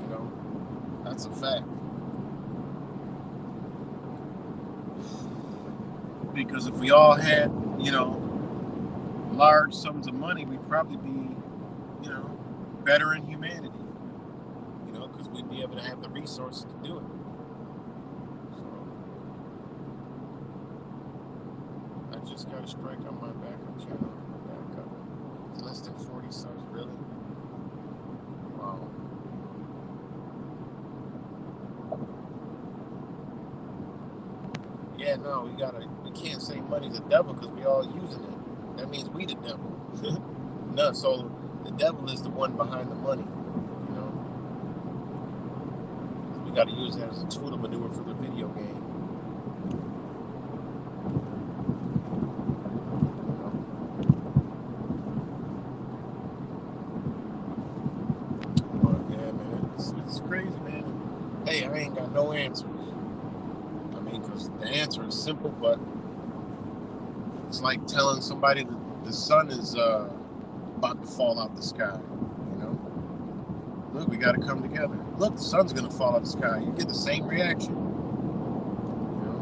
You know, that's a fact. Because if we all had, you know, large sums of money, we'd probably be, you know, better in humanity. You know, because we'd be able to have the resources to do it. So I just got a strike on my backup channel. Backup. It's less than 40 subs, really? Wow. Yeah, no, we can't say money's the devil because we all using it. That means we the devil. No, so the devil is the one behind the money. You know, we got to use that as a tool to maneuver for the video game. It's crazy, man. Hey, I ain't got no answers. I mean, because the answer is simple, but it's like telling somebody that the sun is about to fall out the sky. You know, look, we got to come together. Look, the sun's gonna fall out the sky. You get the same reaction. You know,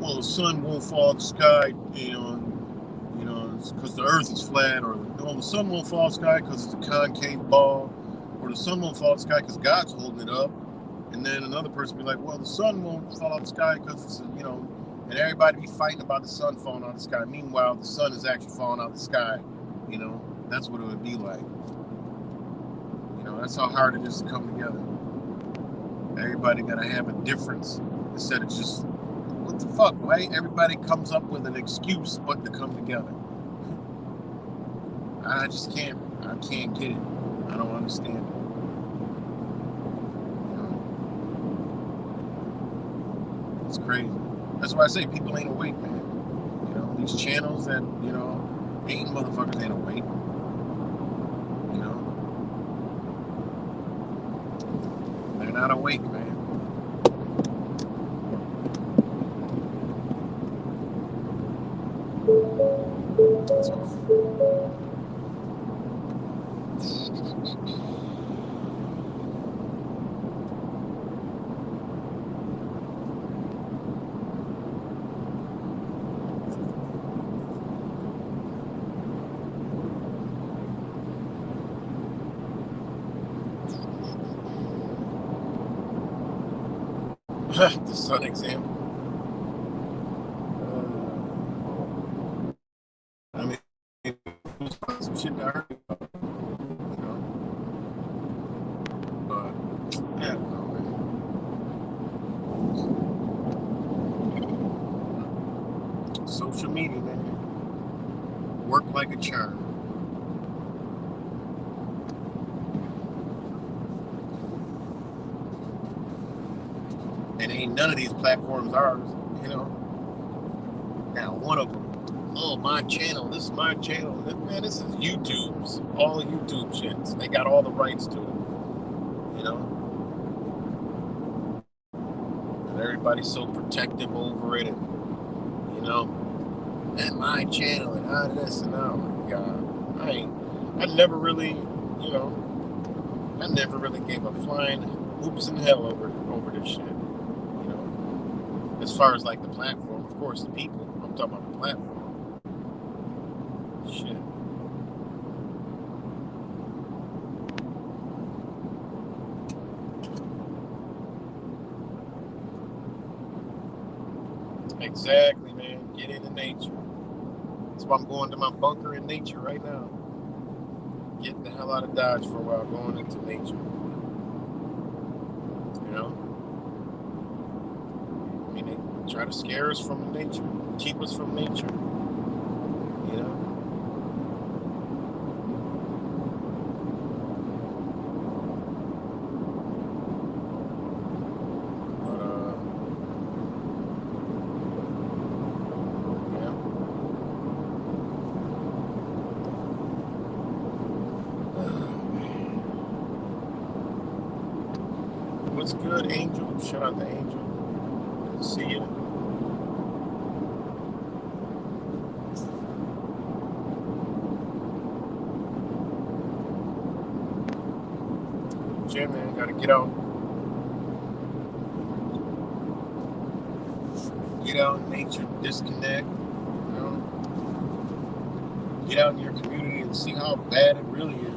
well, the sun won't fall out the sky. You know, it's because the Earth is flat, or no, the sun won't fall out the sky because it's a concave ball. Or the sun won't fall out the sky because God's holding it up. And then another person be like, well, the sun won't fall out the sky because it's, you know, and everybody be fighting about the sun falling out the sky. Meanwhile, the sun is actually falling out the sky. You know, that's what it would be like. You know, that's how hard it is to come together. Everybody got to have a difference instead of just, what the fuck, right? Everybody comes up with an excuse but to come together. I can't get it. I don't understand it. It's crazy. That's why I say people ain't awake, man. You know, these channels that, you know, hating motherfuckers ain't awake. You know? They're not awake, man. That's all. The sun example. I mean, some shit to argue about, you know. But yeah, I don't know, man. Social media, man. Work like a charm. And ain't none of these platforms ours, you know. Now, one of them, oh, my channel, this is my channel. Man, this is YouTube's, all YouTube shits. They got all the rights to it, you know. And everybody's so protective over it, and, you know, and my channel, and all this, and oh my God. I never really, you know, I never really gave a flying hoops in hell over this shit. As far as like the platform, of course, the people. I'm talking about the platform. Shit. Exactly, man. Get into nature. That's why I'm going to my bunker in nature right now. getting the hell out of Dodge for a while, going into nature. You know? I mean, they try to scare us from nature, keep us from nature. You know? But, yeah. What's good, Angel? Shout out to Angel. Good to see you. Yeah, man, gotta get out in nature, disconnect, you know, get out in your community and see how bad it really is.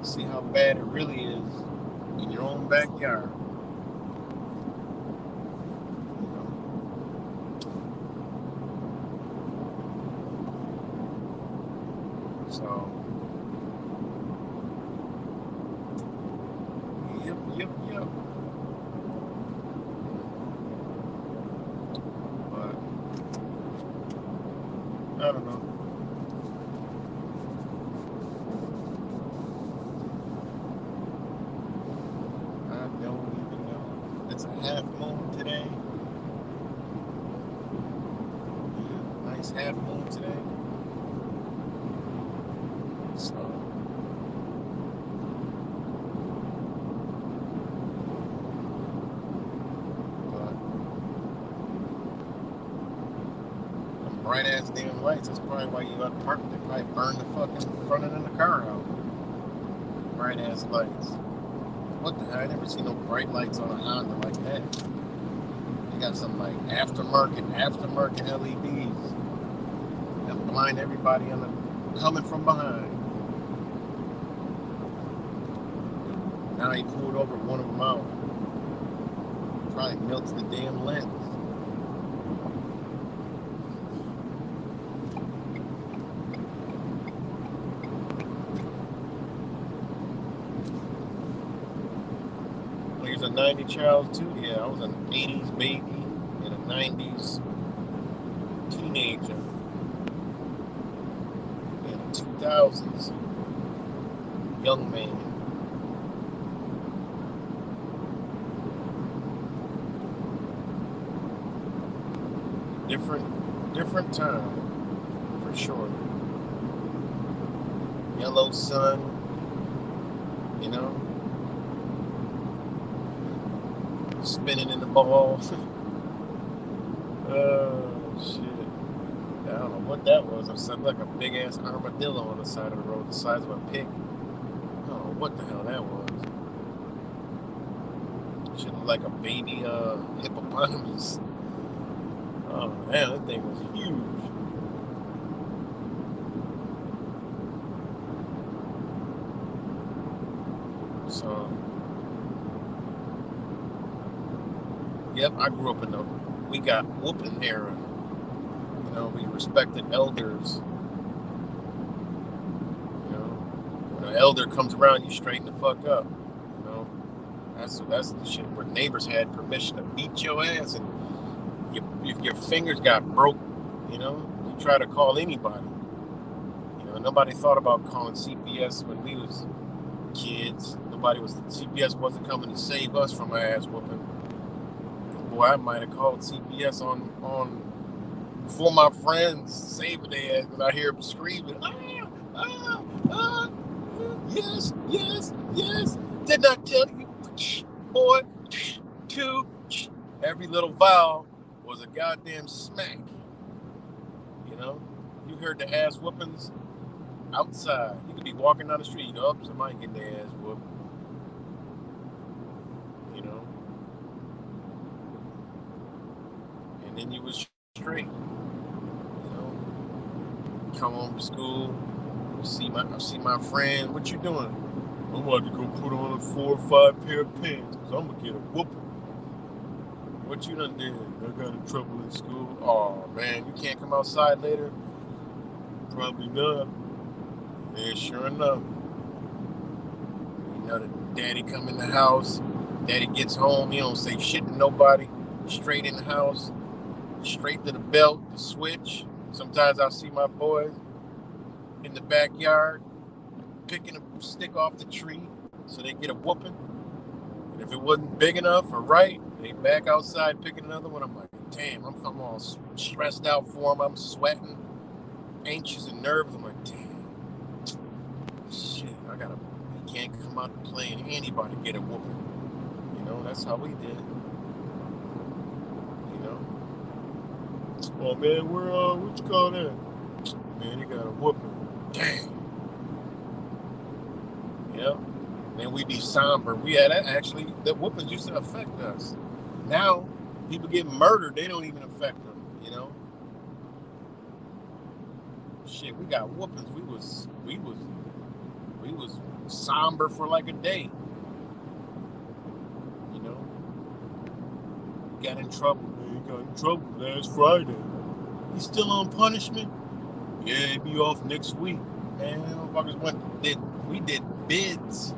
See how bad it really is in your own backyard. You know? So, yep. But, I don't know. I don't even know. It's a half moon today. Yeah, nice half moon today. So, but them bright ass damn lights, that's probably why you got parked. They probably burned the fucking front end of the car out. Bright ass lights. What the hell? I never seen no bright lights on a Honda like that. They got some like aftermarket LEDs that blind everybody coming from behind. Now he pulled over one of them out. Probably melted the damn lens. He's a 90 child too. Yeah, I was an 80s baby and a 90s teenager and a 2000s young man. Different time, for sure. Yellow sun, you know, spinning in the ball. Oh, shit. I don't know what that was. It sounded like a big ass armadillo on the side of the road, the size of a pig. I don't know what the hell that was. Shit looked like a baby hippopotamus. Oh man, that thing was huge. So, yep, I grew up we got whooping era. You know, we respected elders. You know, when an elder comes around, you straighten the fuck up. You know, that's the shit where neighbors had permission to beat your ass, and if your fingers got broke, you know, you try to call anybody. You know, nobody thought about calling CPS when we was kids. CPS wasn't coming to save us from our ass whooping. Boy, I might have called CPS on for my friends saving their ass because I hear them screaming, yes, didn't I tell you, boy, two, every little vowel was a goddamn smack. You know, you heard the ass whoopings outside. You could be walking down the street, you go, somebody getting their ass whooped. You know, and then you was straight. You know, come home from school, see my friend. What you doing? I'm about to go put on a 4 or 5 pair of pants because I'm gonna get a whooping. What you done did? I got in trouble in school. Oh man, you can't come outside later? Probably not. Yeah, sure enough. You know, the daddy come in the house. Daddy gets home. He don't say shit to nobody. Straight in the house. Straight to the belt, the switch. Sometimes I'll see my boys in the backyard picking a stick off the tree so they get a whooping. And if it wasn't big enough or right, they back outside picking another one. I'm like, damn, I'm all stressed out for them. I'm sweating, anxious and nervous. I'm like, damn, shit, I can't come out and play and anybody get a whooping. You know, that's how we did. You know? Oh man, what you call that? Man, you got a whooping. Dang. Yep. Then we be somber. We had actually, the whoopings used to affect us. Now, people get murdered, they don't even affect them, you know? Shit, we got whoopings. We was somber for like a day. You know? Got in trouble, man. Got in trouble last Friday. He's still on punishment? Yeah, he'll be off next week. Man, motherfuckers we did bids.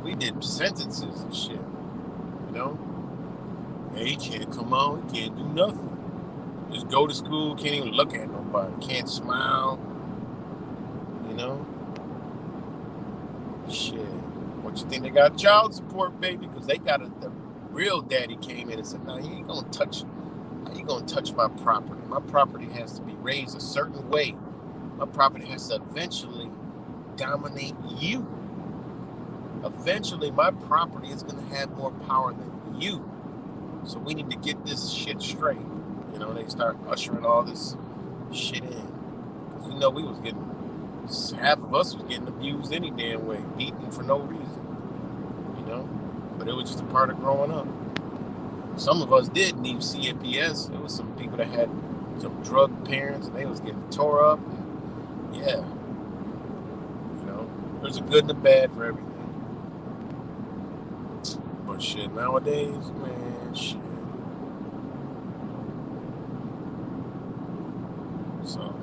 We did sentences and shit. You know? Hey, he can't come out, he can't do nothing. Just go to school, can't even look at nobody, can't smile. You know? Shit. What you think they got child support, baby? Because they got the real daddy came in and said, "No, you ain't gonna touch my property. My property has to be raised a certain way. My property has to eventually dominate you. Eventually, my property is going to have more power than you. So we need to get this shit straight." You know, they start ushering all this shit in. Because, you know, half of us was getting abused any damn way, beaten for no reason. You know? But it was just a part of growing up. Some of us did need CPS. There was some people that had some drug parents and they was getting tore up. And yeah. You know, there's a good and a bad for everything. But shit, nowadays, man, shit. So.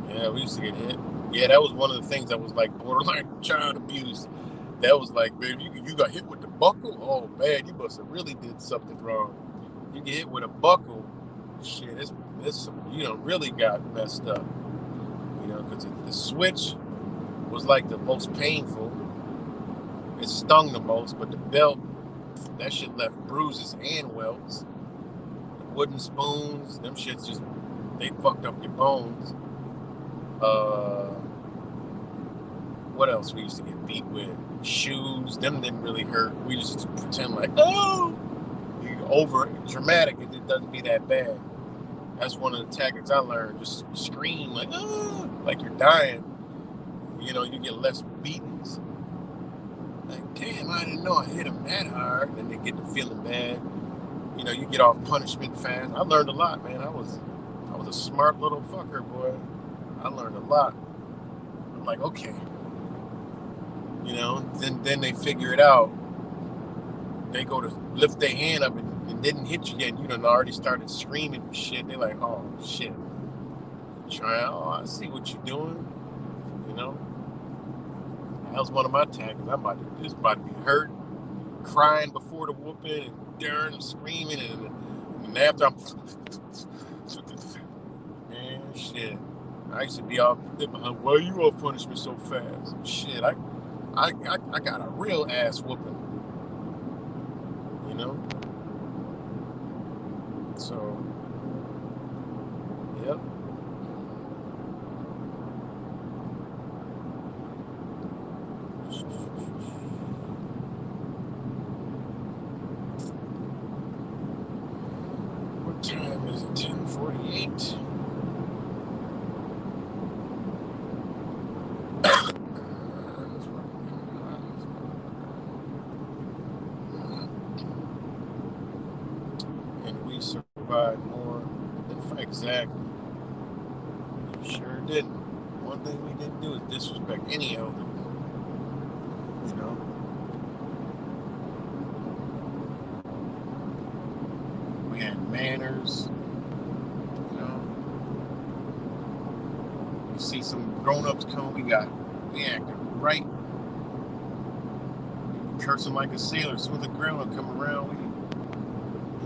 Yeah, we used to get hit. Yeah, that was one of the things that was like borderline child abuse. That was like, baby, you got hit with the buckle? Oh, man, you must have really did something wrong. You get hit with a buckle, shit, it's you know, really got messed up. You know, because the switch was like the most painful. It stung the most, but the belt, that shit left bruises and welts. The wooden spoons, them shits just, they fucked up your bones. What else we used to get beat with? Shoes, them didn't really hurt. We used to pretend like, oh, over dramatic, it doesn't be that bad. That's one of the tactics I learned. Just scream like, oh, like you're dying. You know, you get less beatings. Like, damn, I didn't know I hit him that hard. Then they get to feeling bad. You know, you get off punishment fast. I learned a lot, man. I was a smart little fucker, boy. I learned a lot. I'm like, okay. You know, then they figure it out. They go to lift their hand up and didn't hit you yet. And you done already started screaming and shit. They're like, oh, shit. I see what you're doing. You know? That was one of my tactics. I'm about to be hurt, crying before the whooping, and daring and screaming. And after I'm... Man, shit. I used to be all... Why are you off punishment so fast? Shit, I got a real ass whooping. You know? So, yep. What time is it? 10:48. And we survived more than 5 Exactly. You sure didn't. One thing we didn't do is disrespect any elder. You know? We had manners. You know? You see some grown-ups come, we acted right. Cursing like a sailor. As soon as the grown-up come around, we,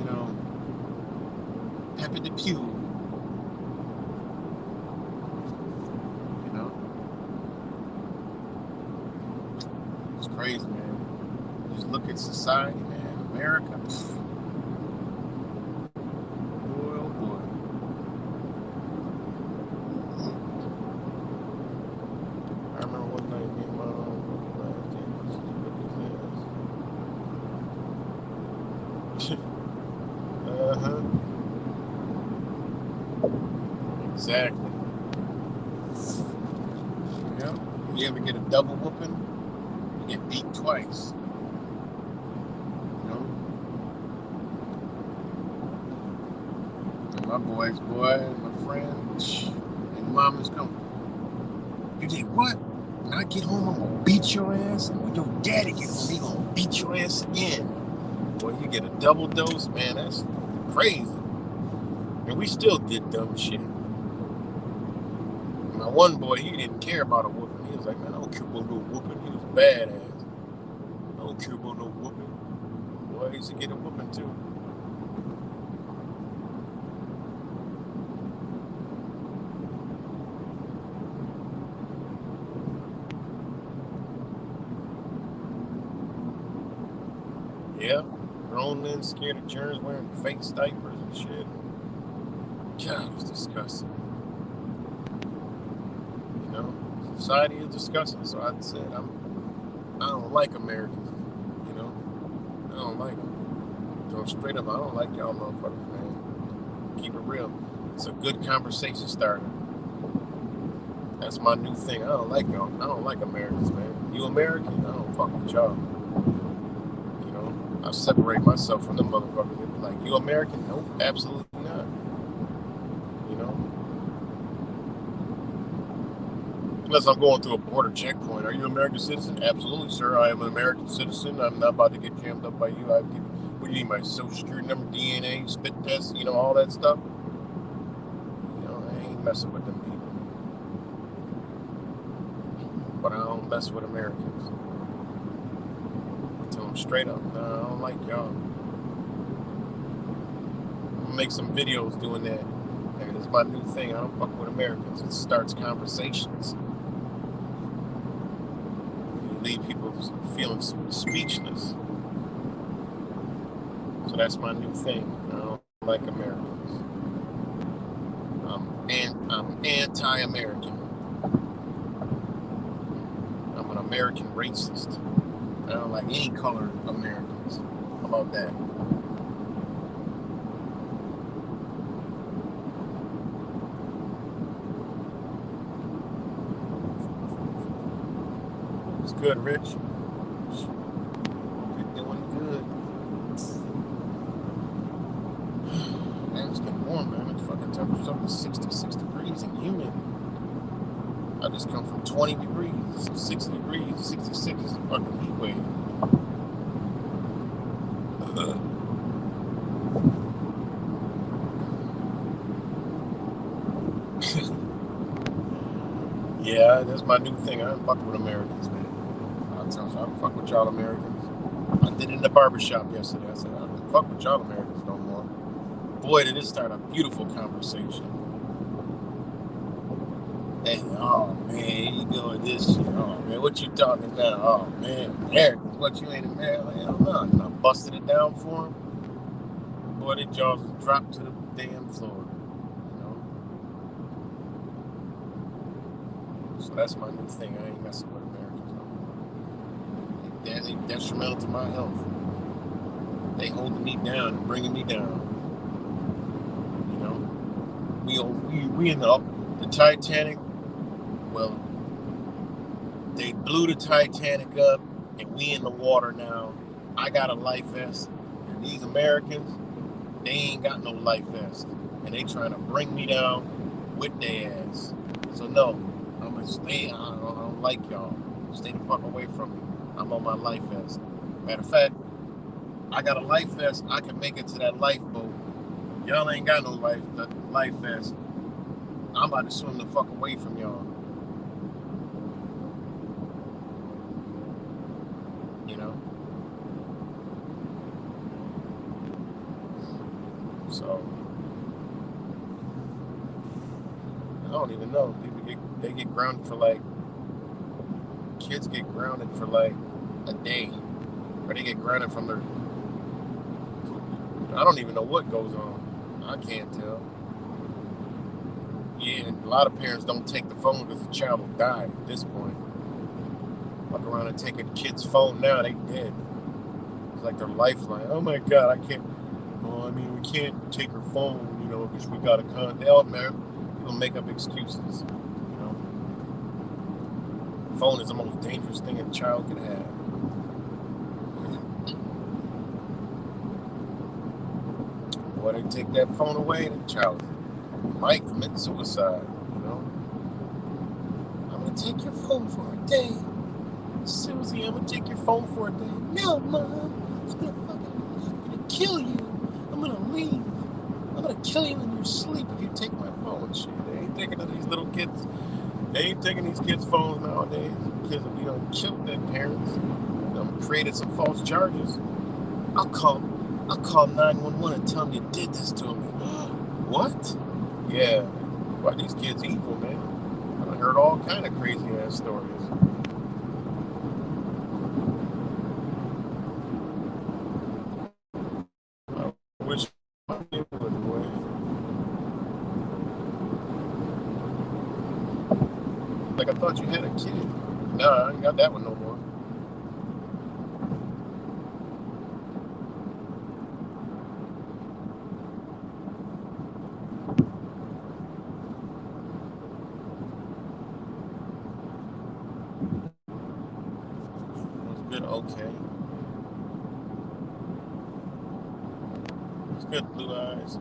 you know, pepper the pew. You know? It's crazy, man. Just look at society, man. America. Boy, oh boy. I remember one night me and my Exactly. Yeah. You ever get a double whooping? You get beat twice. You know? And my boy, my friend, and mama's coming. You did what? When I get home, I'm gonna beat your ass, and when your daddy get home, he gonna beat your ass again. Boy, you get a double dose, man, that's crazy. And we still did dumb shit. My one boy, he didn't care about a whooping. He was like, man, I don't care about no whooping. He was badass. I don't care about no whooping. Boy, I used to get a whooping too. Yeah, grown men scared of germs wearing fake diapers and shit. God, it was disgusting. You know, society is disgusting. So I said, I don't like Americans. You know, I don't like them. So straight up, I don't like y'all motherfuckers, man. Keep it real. It's a good conversation starter. That's my new thing. I don't like y'all. I don't like Americans, man. You American? I don't fuck with y'all. You know, I separate myself from them motherfuckers. They be like, you American? Nope, absolutely not. You know? Unless I'm going through a border checkpoint. Are you an American citizen? Absolutely, sir. I am an American citizen. I'm not about to get jammed up by you. What do you need? My social security number, DNA, spit test, you know, all that stuff? You know, I ain't messing with them people. But I don't mess with Americans. I tell them straight up, no, I don't like y'all. I'm gonna make some videos doing that. And it's my new thing. I don't fuck with Americans. It starts conversations. You leave people feeling speechless. So that's my new thing. I don't like Americans. I'm anti-American. I'm an American racist. I don't like any colored Americans. How about that? It's good, Rich. You're doing good. Man, it's getting warm, man. The fucking temperature's up to 66 degrees and humid. I just come from 20 degrees, 60 degrees, 66 is a fucking heat wave. Yeah, that's my new thing. I don't fuck with Americans, man. I'll tell you, I don't fuck with y'all Americans. I did it in the barbershop yesterday. I said, I don't fuck with y'all Americans no more. Boy, did it start a beautiful conversation. Hey, oh man, you doing this shit. Oh man, what you talking about? Oh man, Americans, what you ain't American? Hell no. And I busted it down for him. Boy, their jaws dropped to the damn floor. You know? So that's my new thing. I ain't messing with Americans no more. They detrimental to my health. They holding me down and bringing me down. You know? We in the Titanic. Well, they blew the Titanic up, and we in the water now. I got a life vest, and these Americans, they ain't got no life vest. and they trying to bring me down with their ass. So no, I'm gonna stay. I don't like y'all. Stay the fuck away from me. I'm on my life vest. Matter of fact, I got a life vest. I can make it to that lifeboat. Y'all ain't got no life vest. I'm about to swim the fuck away from y'all. You know? So I don't even know. They get grounded for like, kids get grounded for like a day. Or they get grounded from their, I don't even know what goes on. I can't tell. Yeah, and a lot of parents don't take the phone because the child will die at this point. Walk around and take a kid's phone now, they dead. It's like their lifeline. Oh my God, I can't. Well, I mean, we can't take her phone, you know, because we got to hell, man. People make up excuses, you know. Phone is the most dangerous thing a child can have. Boy, they take that phone away, the child might commit suicide, you know. I'm gonna take your phone for a day. Susie, I'm gonna take your phone for a day. No, Mom, I'm gonna kill you. I'm gonna leave. I'm gonna kill you in your sleep if you take my phone. Shit, they ain't taking these little kids. They ain't taking these kids' phones nowadays. Kids will be done killed their parents. Created some false charges. I'll call 911 and tell them you did this to me. What? Yeah. Why these kids evil, man? I've heard all kind of crazy ass stories. I wish I would, boy. Like I thought you had a kid. Nah, I ain't got that one no more. Good, okay. It's good, blue eyes.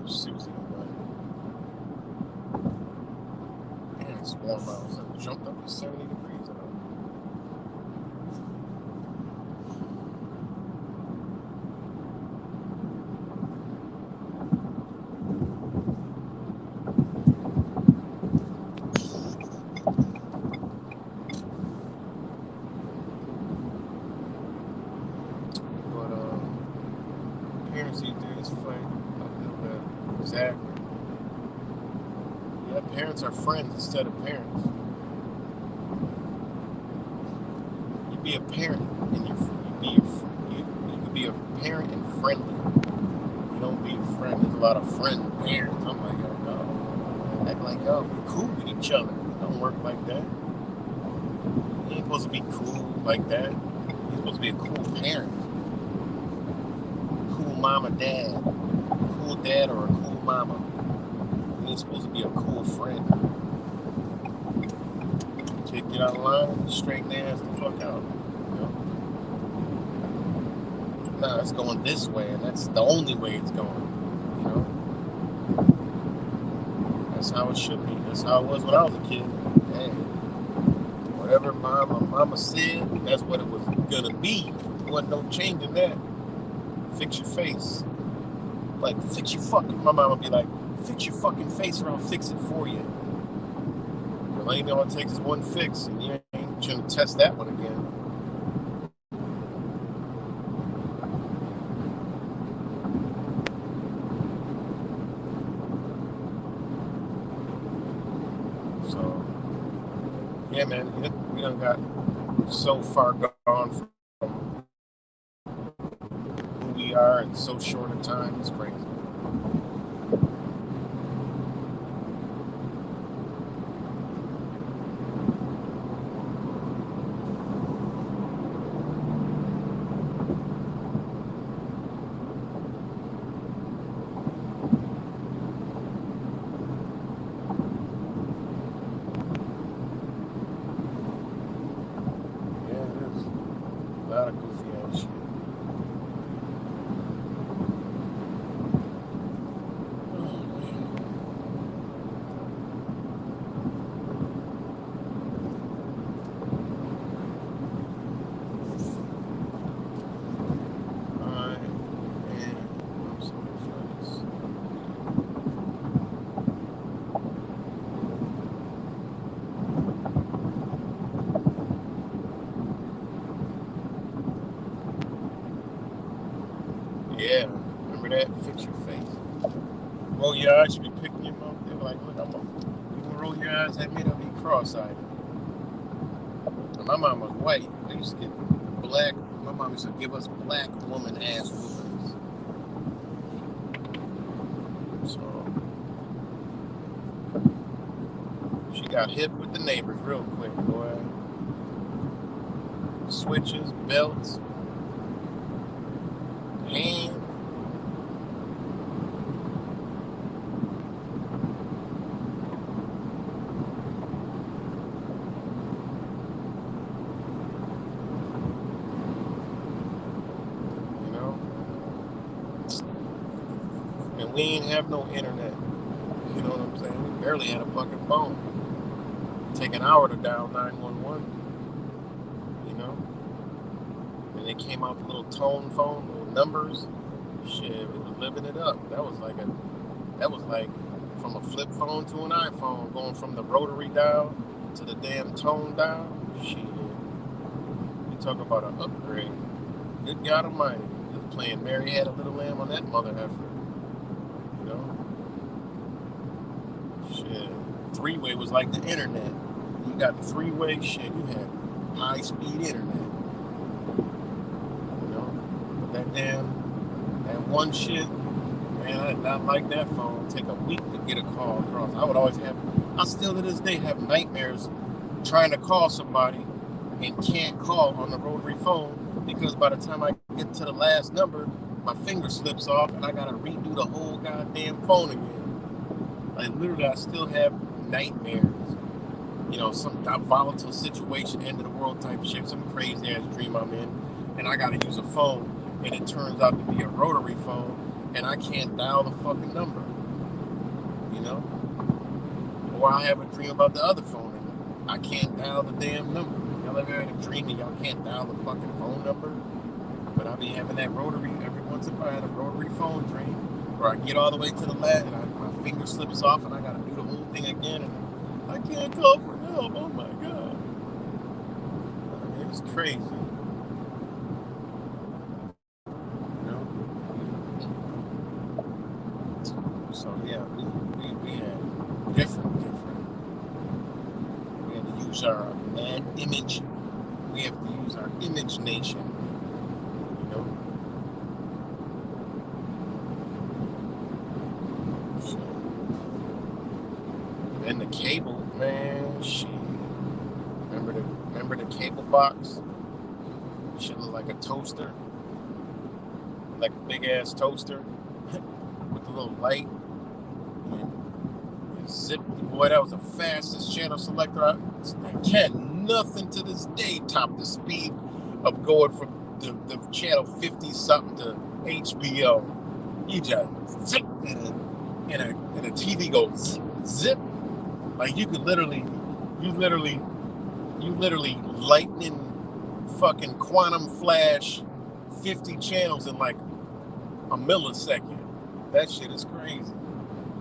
Susie, man, it's warm out. It jumped up to 70 degrees out. But parents these days fight a little bit. Exactly. Yeah, parents are friends instead of parents. You be a parent and you can be a parent and friendly. You don't be a friend. There's a lot of friend parents. I'm like, yo, act like y'all be cool with each other. It don't work like that. You ain't supposed to be cool like that. You're supposed to be a cool parent. Cool mama, dad. Cool dad or a cool mama. You ain't supposed to be a cool friend. Kid get out of line, straighten their ass the fuck out. You know? Nah, it's going this way, and that's the only way it's going. You know? That's how it should be. That's how it was when I was a kid. Hey, whatever mama said, that's what it was gonna be. There wasn't no changing that. Fix your face. Like, fix your fucking, my mama be like, fix your fucking face or I'll fix it for you. Well, ain't all it takes is one fix, and you ain't gonna test that one again. So, yeah, man, we done got so far gone from who we are in so short a time. It's crazy. A lot of goofy ass shit. remember that? Fix your face. Roll your eyes, you be picking your mouth. They're like, look, you can roll your eyes at me, they'll be cross-eyed. And my mom was white. We used to get black. My mom used to give us black woman ass whoopings. So she got hit with the neighbors real quick, boy. Switches, belts, hand. And we ain't have no internet. You know what I'm saying? We barely had a fucking phone. Take an hour to dial 911. You know? And they came out the little tone phone, little numbers. Shit, we was living it up. That was like from a flip phone to an iPhone, going from the rotary dial to the damn tone dial. Shit. You talk about an upgrade. Good God Almighty. Just playing Mary Had a Little Lamb on that mother heifer. You know? Shit. Three-way was like the internet. You got three-way shit. You had high-speed internet. You know? But that one shit, man, I did not like that phone. Take a week to get a call across. I still to this day have nightmares trying to call somebody and can't call on the rotary phone because by the time I get to the last number, my finger slips off and I gotta redo the whole goddamn phone again. Like literally, I still have nightmares. You know, some volatile situation, end of the world type shit, some crazy ass dream I'm in, and I gotta use a phone, and it turns out to be a rotary phone, and I can't dial the fucking number. You know? Or I have a dream about the other phone, and I can't dial the damn number. Y'all ever had a dream that y'all can't dial the fucking phone number? But I be having that rotary every once in a while. I had a rotary phone dream where I get all the way to the last and my finger slips off and I gotta do the whole thing again and I can't call for help. Oh my God. I mean, it's crazy. You know? So yeah, we had different. We had to use our image. We have to use our imagination. And the cable, man, shit. Remember the cable box? Shit look like a toaster, like a big ass toaster with a little light. And zip, boy, that was the fastest channel selector. I can nothing to this day top the speed of going from the channel 50 something to HBO. You just zip and a TV goes zip. Like you literally lightning fucking quantum flash 50 channels in like a millisecond. That shit is crazy.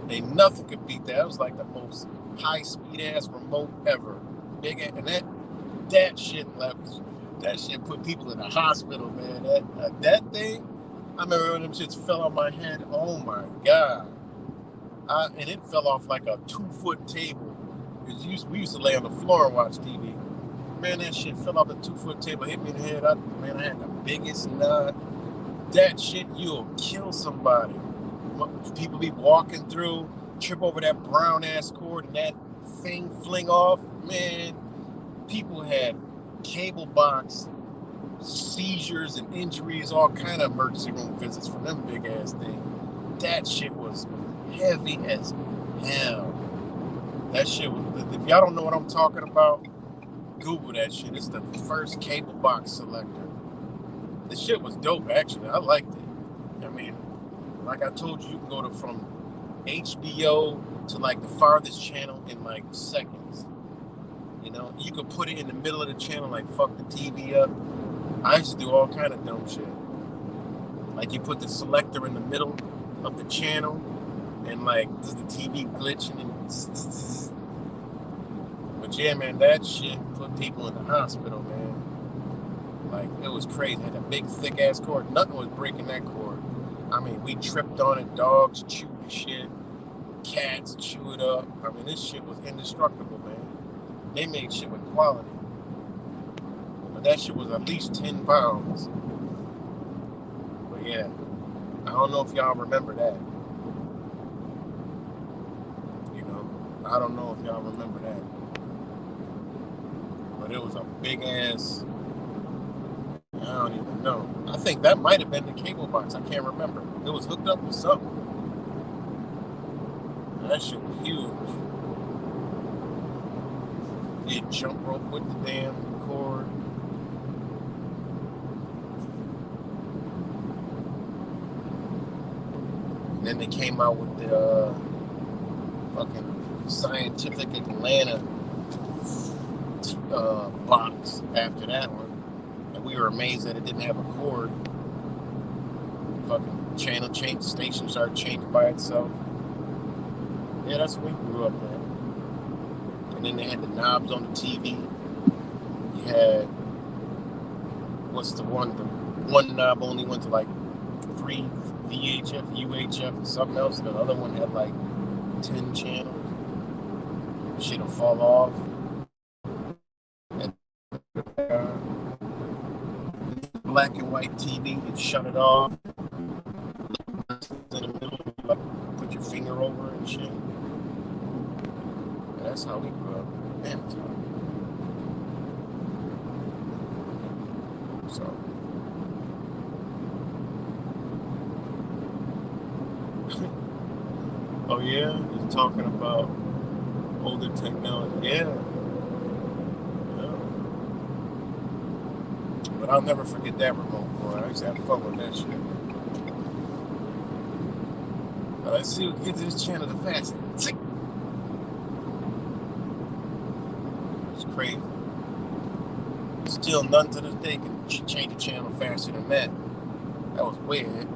Ain't nothing could beat that. It was like the most high speed ass remote ever. Big and that shit put people in the hospital, man. That thing, I remember when them shits fell on my head. Oh my God. And it fell off like a 2-foot table. We used to lay on the floor and watch TV. Man, that shit fell off a 2-foot table, hit me in the head. I had the biggest nut. That shit, you'll kill somebody. People be walking through, trip over that brown ass cord, and that thing fling off. Man, people had cable box seizures and injuries, all kind of emergency room visits from them big ass things. That shit was heavy as hell. That shit was, if y'all don't know what I'm talking about, Google that shit. It's the first cable box selector. The shit was dope, actually. I liked it. I mean, like I told you, you can go from HBO to like the farthest channel in like seconds. You know, you could put it in the middle of the channel, like fuck the TV up. I used to do all kind of dumb shit. Like you put the selector in the middle of the channel, and like does the TV glitching and but yeah, man, that shit put people in the hospital, man. Like it was crazy. It had a big thick ass cord. Nothing was breaking that cord. I mean, we tripped on it. Dogs chew the shit. Cats chew it up. I mean, this shit was indestructible, man. They made shit with quality. But that shit was at least 10 pounds. But yeah, I don't know if y'all remember that. You know, I don't know if y'all remember that. But it was a big ass, I don't even know. I think that might have been the cable box. I can't remember. It was hooked up with something. That shit was huge. You had jump rope with the damn cord. And then they came out with the fucking Scientific Atlanta box after that one. And we were amazed that it didn't have a cord. Fucking channel change, station started changing by itself. Yeah, that's when we grew up, man. And then they had the knobs on the TV. You had, what's the one? The one knob only went to like 3 VHF, UHF, and something else. And the other one had like 10 channels. Shit'll fall off. And, black and white TV, you'd shut it off. In the middle, you like put your finger over it and shit. And that's how we grew up. Damn, it's hard. So. Oh yeah, he's talking about older technology. Yeah. But I'll never forget that remote, boy. I used to have fun with that shit. Let's see who can get to this channel the fastest. It's crazy. Still, none to this day can change the channel faster than that. That was weird.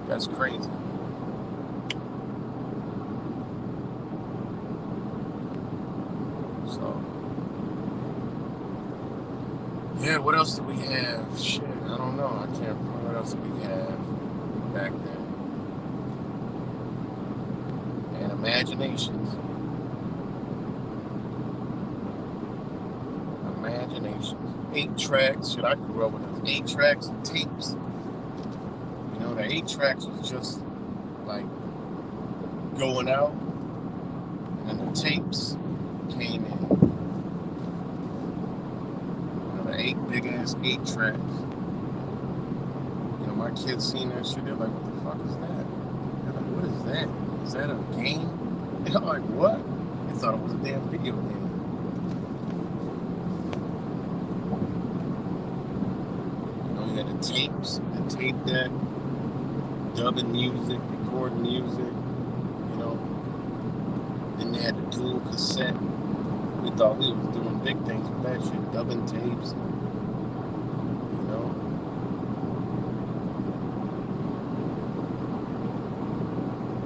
That's crazy. So, yeah, what else do we have? Shit, I don't know. I can't remember what else did we have back then. And imaginations. 8 tracks. Shit, I grew up with those 8 tracks and tapes. You know, the 8 tracks was just like going out, and then the tapes came in. You know, the 8 big ass 8 tracks. You know, my kids seen that shit. They're like, "What the fuck is that?" They're like, "What is that? Is that a game?" They're like, "What?" They thought it was a damn video game. The tapes, the tape deck, dubbing music, recording music, you know. Then they had the dual cassette. We thought we was doing big things with that shit, dubbing tapes, you know.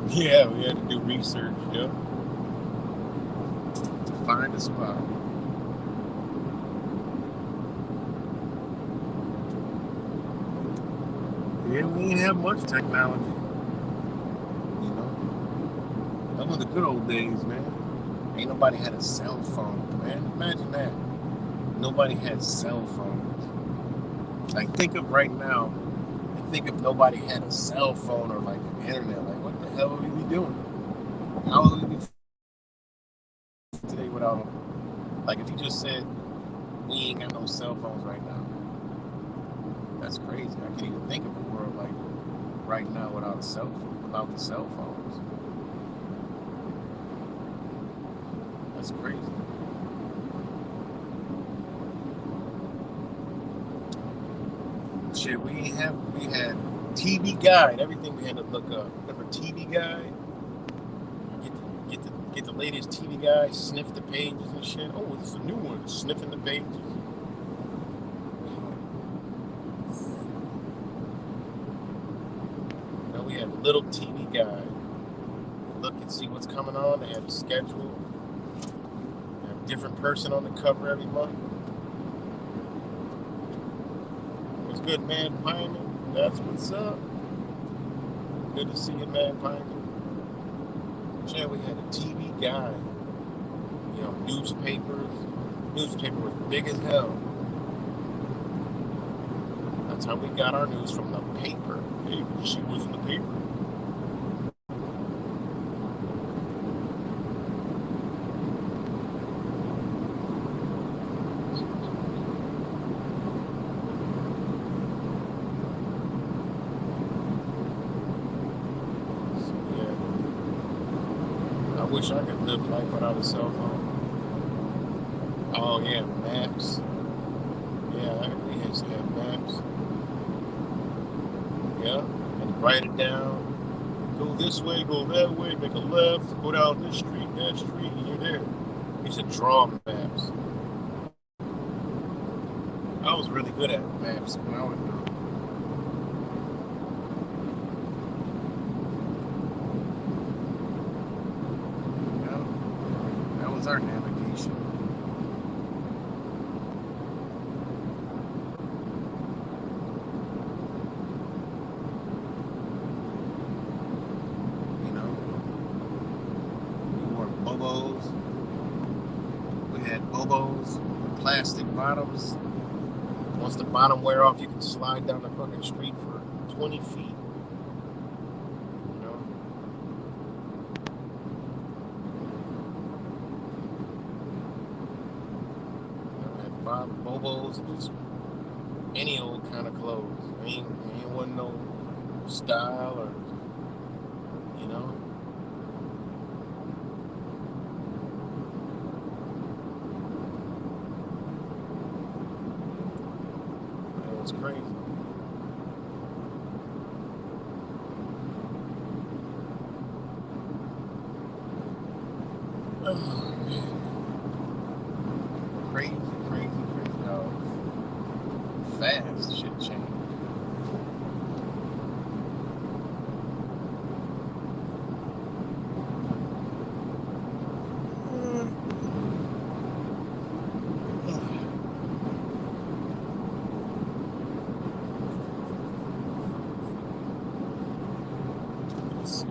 Yeah, we had to do research, yeah, to find a spot. Yeah, we ain't have much technology. You know? That was the good old days, man. Ain't nobody had a cell phone, man. Imagine that. Nobody had cell phones. Like, think of right now, and think if nobody had a cell phone or like an internet. Like, what the hell would we be doing? How would we be today without them? Like, if you just said, we ain't got no cell phones right now. That's crazy. I can't even think of a world like right now without the cell phones. That's crazy. Shit, we had TV Guide. Everything we had to look up. Remember TV Guide? Get the latest TV Guide. Sniff the pages and shit. Oh, this is a new one. Sniffing the pages. We had a little TV Guide. Look and see what's coming on. They had a schedule. They have a different person on the cover every month. What's good, man? Pioneer. That's what's up. good to see you, man, Pine. Chad, we had a TV guy, you know, newspapers. Newspaper was big as hell. That's how we got our news, from the paper. Hey, she was in the paper. So, yeah. I wish I could live life without a cell phone. Oh, yeah, maps. Yeah, we used to have maps. Yeah, and write it down. Go this way, go that way, make a left, go down this street, that street, and you're there. We used to draw maps. I was really good at maps when I was young. Yeah, that was our navigation. You know, we wore bobos. We had bobos with plastic bottoms. Once the bottom wear off, you can slide down the fucking street for 20 feet. You know? I had bobos and just any old kind of clothes. Ain't wasn't no style or, you know? It was crazy. Oh, man. Crazy how fast shit changed. Let's see.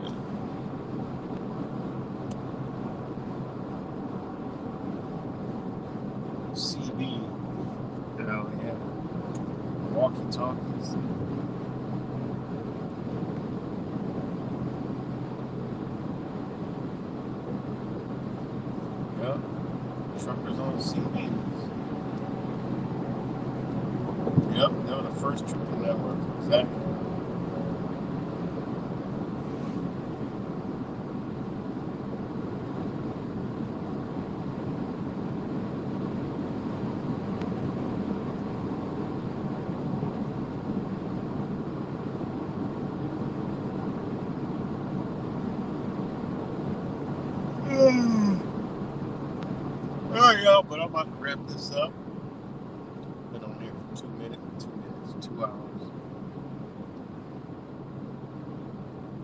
CB. Hell yeah. Walkie-talkies. Yep. Truckers on CBs. Yep, they were the first trucker network. Exactly. Alright, y'all, but I'm about to wrap this up. Been on here for 2 minutes, 2 hours.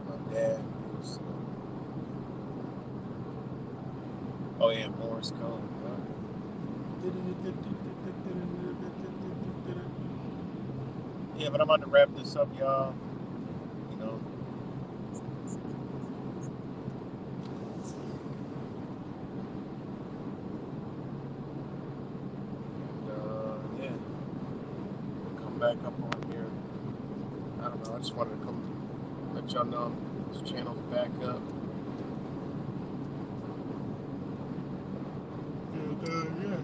My dad was, oh yeah, Morse code. Yeah, but I'm about to wrap this up, y'all. You know. And yeah, come back up on here. I don't know. I just wanted to come let y'all know this channel's back up. And yeah.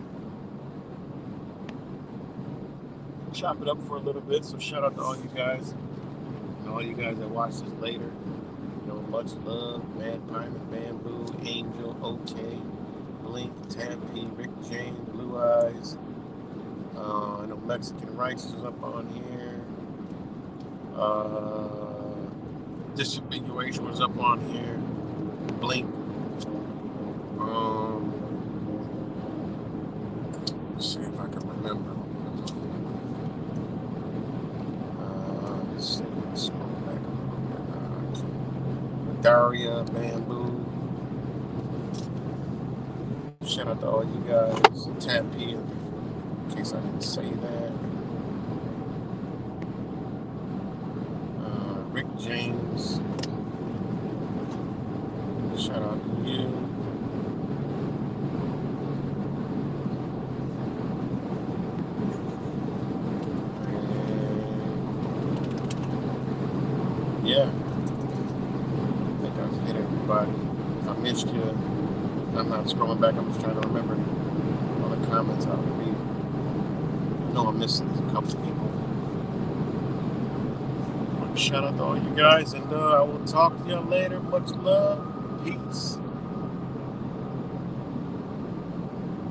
Chop it up for a little bit. So shout out to all you guys. And all you guys that watch this later. You know, much love. Mad Pyman, Bamboo, Angel, OK, Blink, Tappy, Rick James, Blue Eyes. I know Mexican Rice is up on here. Disambiguation was up on here. Blink. Let's see if I can remember. Let's see. Let's scroll back a little bit. Daria, Bamboo. Shout out to all you guys. Tappy, in case I didn't say that. Rick James. I'm not scrolling back. I'm just trying to remember all the comments I'll read. I know I'm missing a couple people. Shout out to all you guys, and I will talk to y'all later. Much love. Peace.